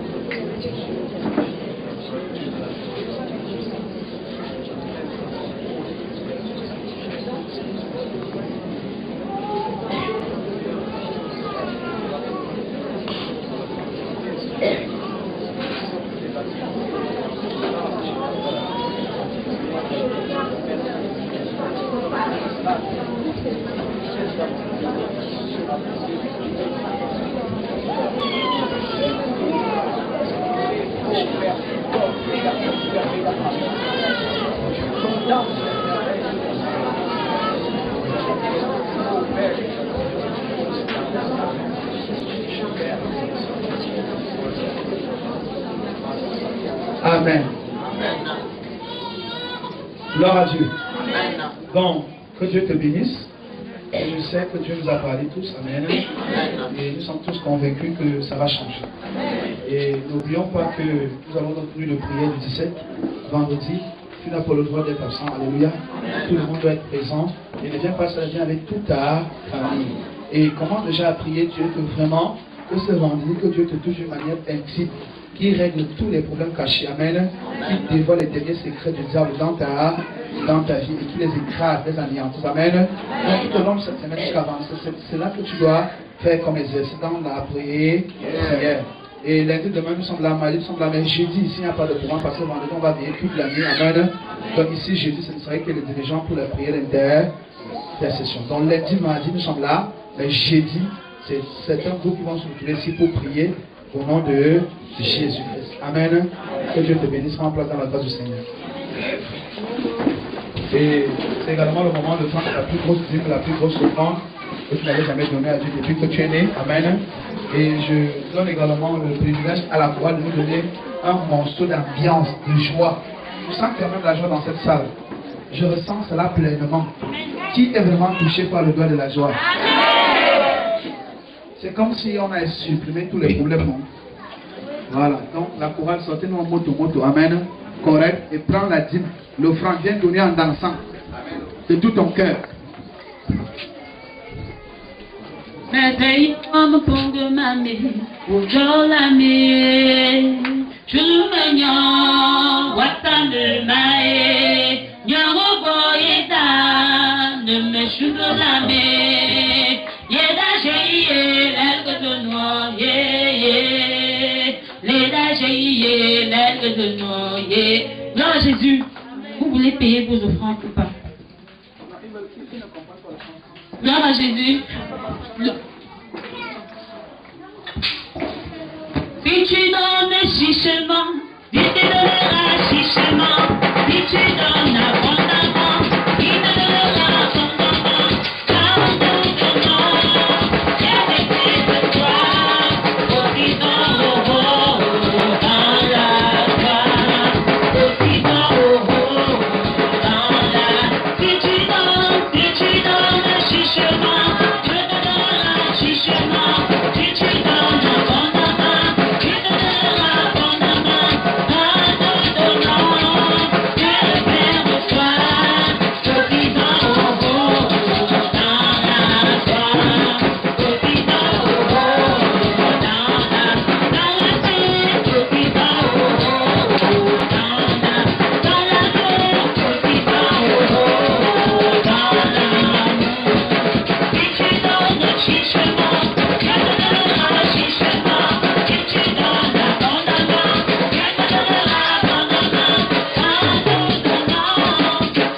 Amen. Gloire à Dieu. Donc, que Dieu te bénisse. Et je sais que Dieu nous a parlé tous. Amen. Et nous sommes tous convaincus que ça va changer. Et n'oublions pas que nous avons notre nuit de prière du 17, vendredi. Tu n'as pas le droit d'être absent. Alléluia. Tout le monde doit être présent. Et ne viens pas ça vient avec toute ta famille. Et commence déjà à prier Dieu que vraiment, que ce vendredi, que Dieu te touche d'une manière intime, qui règle tous les problèmes cachés. Amen. Qui dévoile les derniers secrets du diable dans ta vie et qui les écrase, les anéantisse. Amen. Donc tout au long de cette semaine jusqu'à avant, c'est là que tu dois faire comme exercice dans la prière. Et lundi, demain, nous sommes là, mardi, nous sommes là, mais jeudi, s'il n'y a pas de courant, parce que vendredi, on va veiller toute la nuit. Amen. Donc ici, jeudi, ce ne serait que les dirigeants pour la prière d'intercession. Donc lundi, mardi, nous sommes là, mais jeudi, c'est un groupe qui vont se retrouver ici pour prier au nom de Jésus-Christ. Amen. Que Dieu te bénisse, en place dans la grâce du Seigneur. Et c'est également le moment de prendre la plus grosse dîme, la plus grosse offrande que tu n'avais jamais donnée à Dieu depuis que tu es né. Amen. Et je donne également le privilège à la fois de nous donner un morceau d'ambiance, de joie. Je sens quand même la joie dans cette salle. Je ressens cela pleinement. Qui est vraiment touché par le doigt de la joie? C'est comme si on a supprimé tous les problèmes. Voilà. Donc la chorale, sortez-nous en moto. Amen. Correct. Et prends la dîme. L'offrande, viens donner en dansant. De tout ton cœur.
Non, Jésus, vous voulez payer vos offrandes ou pas? Gloire à Jésus. Si tu donnes chichement, il te donnera chichement. Si tu donnes abondamment, il te donnera abondamment. Car nous donnons, Dieu de toi, aussi dans le haut, dans la joie, aussi dans le haut, dans la. Si tu donnes chichement, Dieu te donnera chichement. Si tu donnes abondamment, Dieu te donnera abondamment. Car nous donnons, Dieu le Père de toi, aussi dans le haut, dans la joie, aussi dans le haut, dans la paix, aussi dans le haut, dans la paix, aussi dans le haut, dans l'amour. Si tu donnes chichement, Dieu te donnera chichement. Si tu donnes abondamment, Dieu te donnera abondamment. Car nous donnons,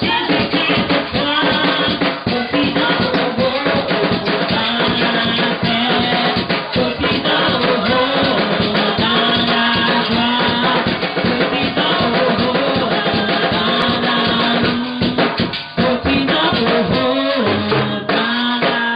Jésus-Christ de toi, aussi dans le haut, dans la paix, aussi dans le haut, dans la joie, aussi dans le haut, dans l'amour, aussi dans le haut, dans la joie.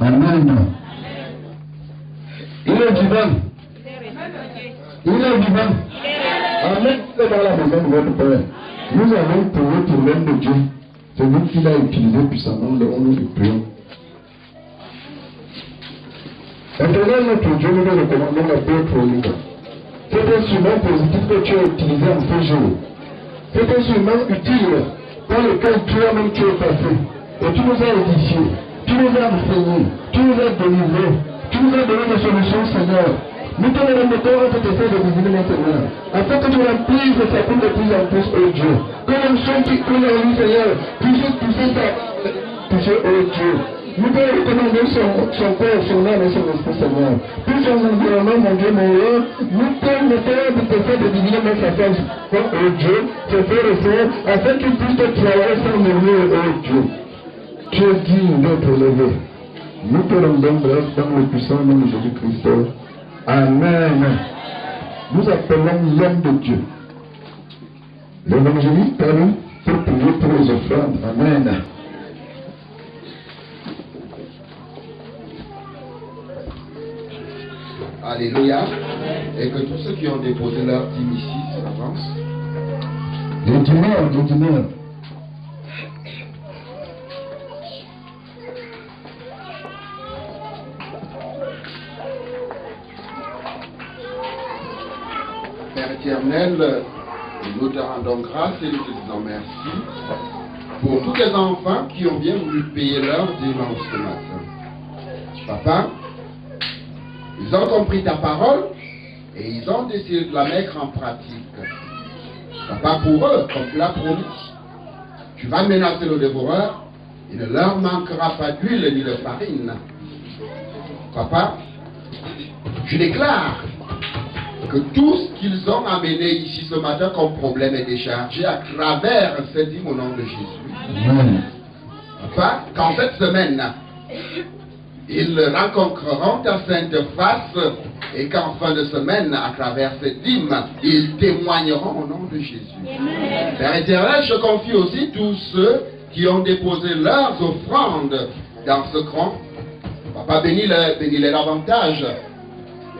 Amen. Amen. Il est vivant. Il est vivant. Amen. C'est dans la maison de votre Père. Nous avons trouvé pour l'homme de Dieu. C'est nous qui l'a utilisé puissamment le nom de prions. Éternel notre Dieu, nous nous recommandons la paix pour nous. Cet instrument positif que tu as utilisé en ce jour. Cet instrument utile dans lequel toi-même tu es passé. Et tu nous as édifiés. Tu nous as enseignés, tu nous as délivrés, tu nous as donné des solutions, Seigneur. Nous te remettons à cet effet de diviner maintenant, afin que tu remplisses de sa coupe de plus en plus, ô Dieu. Que l'onction qui coule en lui, Seigneur, puisse toucher, ô Dieu. Nous devons recommander son corps, son âme et son esprit, Seigneur. Tout son environnement, mon Dieu, mon roi, nous permettons de te faire de diviner dans sa face, oh Dieu, te faire et frères, afin qu'il puisse te travailler sans murmure, oh Dieu. Tu es digne d'être élevé. Nous te rendons grâce dans le puissant nom de Jésus-Christ. Amen. Nous appelons l'homme de Dieu. L'évangéliste parle pour prier pour les offrandes. Amen.
Alléluia. Et que tous ceux qui ont déposé leur dîme ici s'avancent.
Les dîmeurs.
Père éternel, nous te rendons grâce et nous te disons merci pour tous les enfants qui ont bien voulu payer leur dimanche ce matin. Papa, ils ont compris ta parole et ils ont décidé de la mettre en pratique. Papa, pour eux, comme tu l'as promis, tu vas menacer le dévoreur, il ne leur manquera pas d'huile ni de farine. Papa, je déclare que tout ce qu'ils ont amené ici ce matin comme problème est déchargé à travers cette dîme au nom de Jésus.
Amen.
Papa, qu'en cette semaine, ils rencontreront ta sainte face et qu'en fin de semaine, à travers cette dîme, ils témoigneront au nom de Jésus. Amen. Père éternel, je confie aussi tous ceux qui ont déposé leurs offrandes dans ce cran. Papa, bénis-les davantage.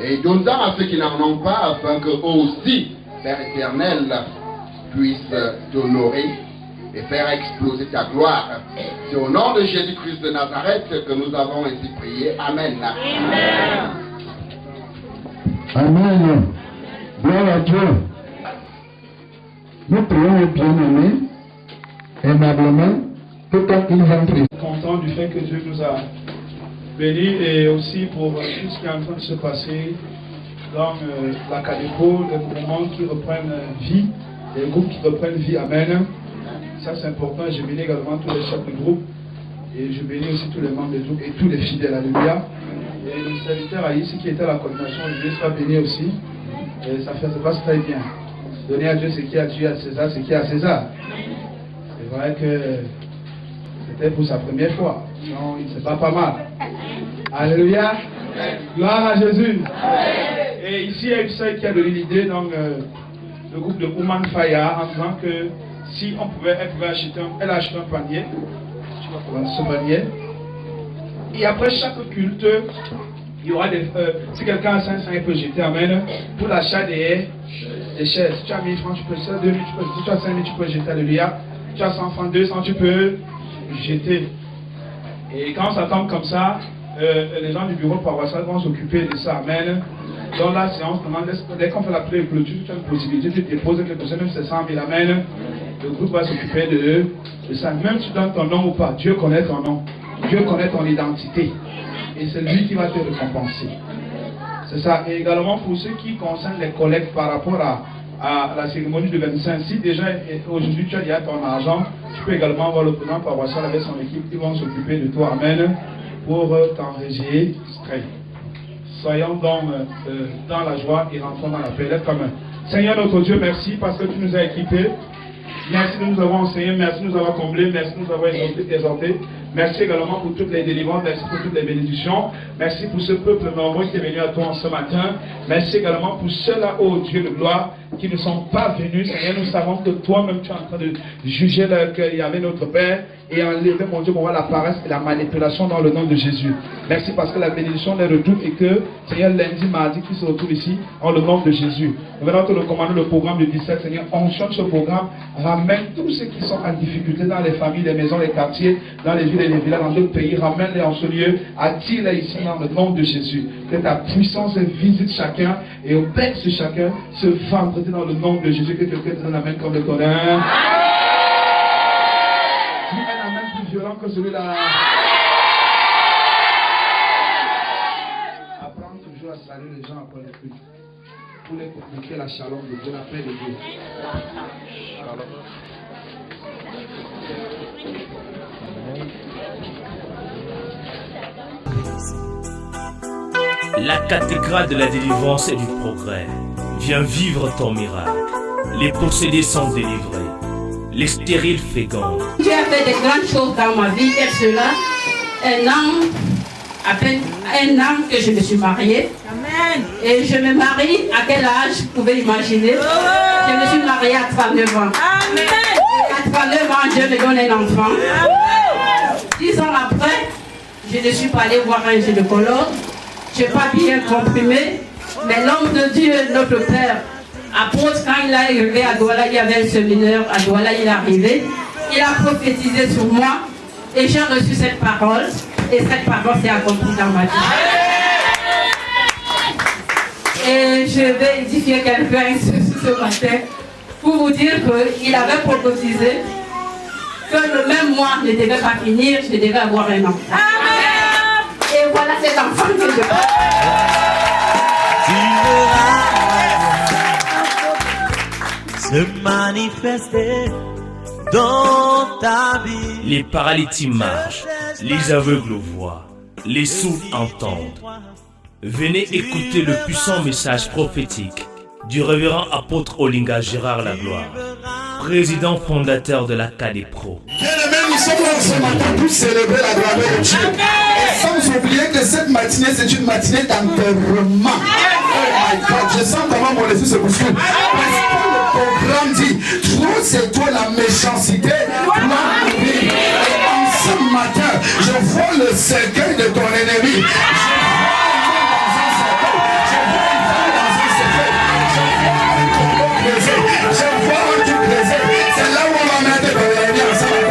Et donne-en à ceux qui n'en ont pas, afin que eux aussi, Père éternel, puissent t'honorer et faire exploser ta gloire. C'est au nom de Jésus-Christ de Nazareth que nous avons ainsi prié. Amen.
Amen. Amen. Gloire à Dieu. Nous prions, bien-aimés, aimablement, que quand ils rentrent.
Content du fait que Dieu nous a bénis et aussi pour tout ce qui est en train de se passer dans la Cadeco, les mouvements qui reprennent vie, les groupes qui reprennent vie. Amen. Ça c'est important. Je bénis également tous les chefs de groupe et je bénis aussi tous les membres du groupe et tous les fidèles. Alléluia. Et le serviteur Aïs qui était à la coordination, je soit béni aussi. Et ça se passe très bien. Donner à Dieu ce qui est à Dieu, à César ce qui est à César. C'est vrai que c'était pour sa première fois. Non, c'est pas mal. Alléluia. Gloire à Jésus. Et ici, il y a une sœur qui a donné l'idée dans le groupe de Ouman Faya en disant que si elle pouvait acheter elle a acheté un panier. Tu vas prendre ce panier. Et après chaque culte, il y aura des. Si quelqu'un a 500, il peut jeter. Amen. Pour l'achat des chaises. Si tu as 1000 francs, tu peux jeter. 2000, tu peux jeter. Si tu as 5000, tu peux jeter. Alléluia. Si tu as 100 francs, 200, tu peux jeter. Et quand ça tombe comme ça, les gens du bureau paroissial vont s'occuper de ça. Amen. Dans la séance, dès qu'on fait la prière de clôture, tu as une possibilité, tu déposes quelque chose, même si c'est 100 000. Amen. Le groupe va s'occuper de ça. Même si tu donnes ton nom ou pas, Dieu connaît ton nom. Dieu connaît ton identité. Et c'est lui qui va te récompenser. C'est ça. Et également pour ceux qui concernent les collectes par rapport à la cérémonie de 25. Si déjà aujourd'hui tu as déjà ton argent, tu peux également voir le président paroissial avec son équipe. Ils vont s'occuper de toi. Amen. Pour t'enregistrer. Soyons donc dans la joie et rentrons dans la paix. Lève ta main. Seigneur notre Dieu, merci parce que tu nous as équipés. Merci de nous avoir enseigné, merci de nous avoir comblés, merci de nous avoir exhortés. Merci également pour toutes les délivrances, merci pour toutes les bénédictions. Merci pour ce peuple nombreux qui est venu à toi ce matin. Merci également pour ceux-là, ô Dieu de gloire, qui ne sont pas venus. Seigneur, nous savons que toi-même tu es en train de juger leur cœur. Il y avait notre Père et enlever, mon Dieu, la paresse et la manipulation dans le nom de Jésus. Merci parce que la bénédiction les retrouve et que, Seigneur, lundi, mardi, qui se retrouve ici, en le nom de Jésus. Nous venons te recommander le programme de 17, Seigneur. On change ce programme, ramène tous ceux qui sont en difficulté dans les familles, les maisons, les quartiers, dans les villes et les villages, dans d'autres pays, ramène-les en ce lieu, attire-les ici dans le nom de Jésus. Que ta puissance visite chacun et opère sur chacun ce vendredi dans le nom de Jésus. Que quelqu'un te donne un amen comme le Coran. Dis un amen plus violent que celui-là. Apprends toujours à saluer les gens après les prix. Pour les communiquer la shalom de Dieu, la paix de Dieu. Shalom.
La cathédrale de la délivrance et du progrès. Viens vivre ton miracle. Les possédés sont délivrés. Les stériles fécondent.
Dieu a fait des grandes choses dans ma vie. Et cela, à peine un an que je me suis mariée. Amen. Et je me marie à quel âge vous pouvez imaginer? Je me suis mariée à 39 ans. Amen. Et à 39 ans, Dieu me donne un enfant. Amen. 10 ans après, je ne suis pas allée voir un gynécologue. Je n'ai pas bien comprimé. Mais l'homme de Dieu, notre Père, apôtre, quand il est arrivé à Douala, il y avait un séminaire à Douala, il est arrivé. Il a prophétisé sur moi. Et j'ai reçu cette parole. Et cette parole s'est accomplie dans ma vie. Et je vais édifier quelqu'un ce matin pour vous dire qu'il avait prophétisé que le même mois ne devait pas finir, je devais avoir un enfant. Et voilà cet enfant que je veux.
Se manifester dans ta vie.
Les paralytiques marchent, les aveugles voient, les sourds entendent. Venez écouter le puissant message prophétique du révérend apôtre Olinga Gérard Lagloire, président fondateur de l'Acadépro.
Bien-aimés, nous sommes là ce matin pour célébrer la gloire de Dieu. Et sans oublier que cette matinée, c'est une matinée d'enterrement. Oh my God, je sens comment mon esprit se bouscule. Parce que le programme dit, trop c'est toi la méchanceté, toi mourir. Et en ce matin, je vois le cercueil de ton ennemi. C'est là où on va mettre le ennemi ensemble.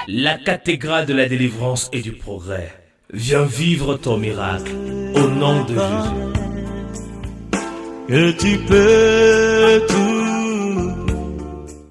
La cathédrale de la délivrance et du progrès. Viens vivre ton miracle au nom de Jésus.
Que tu peux tout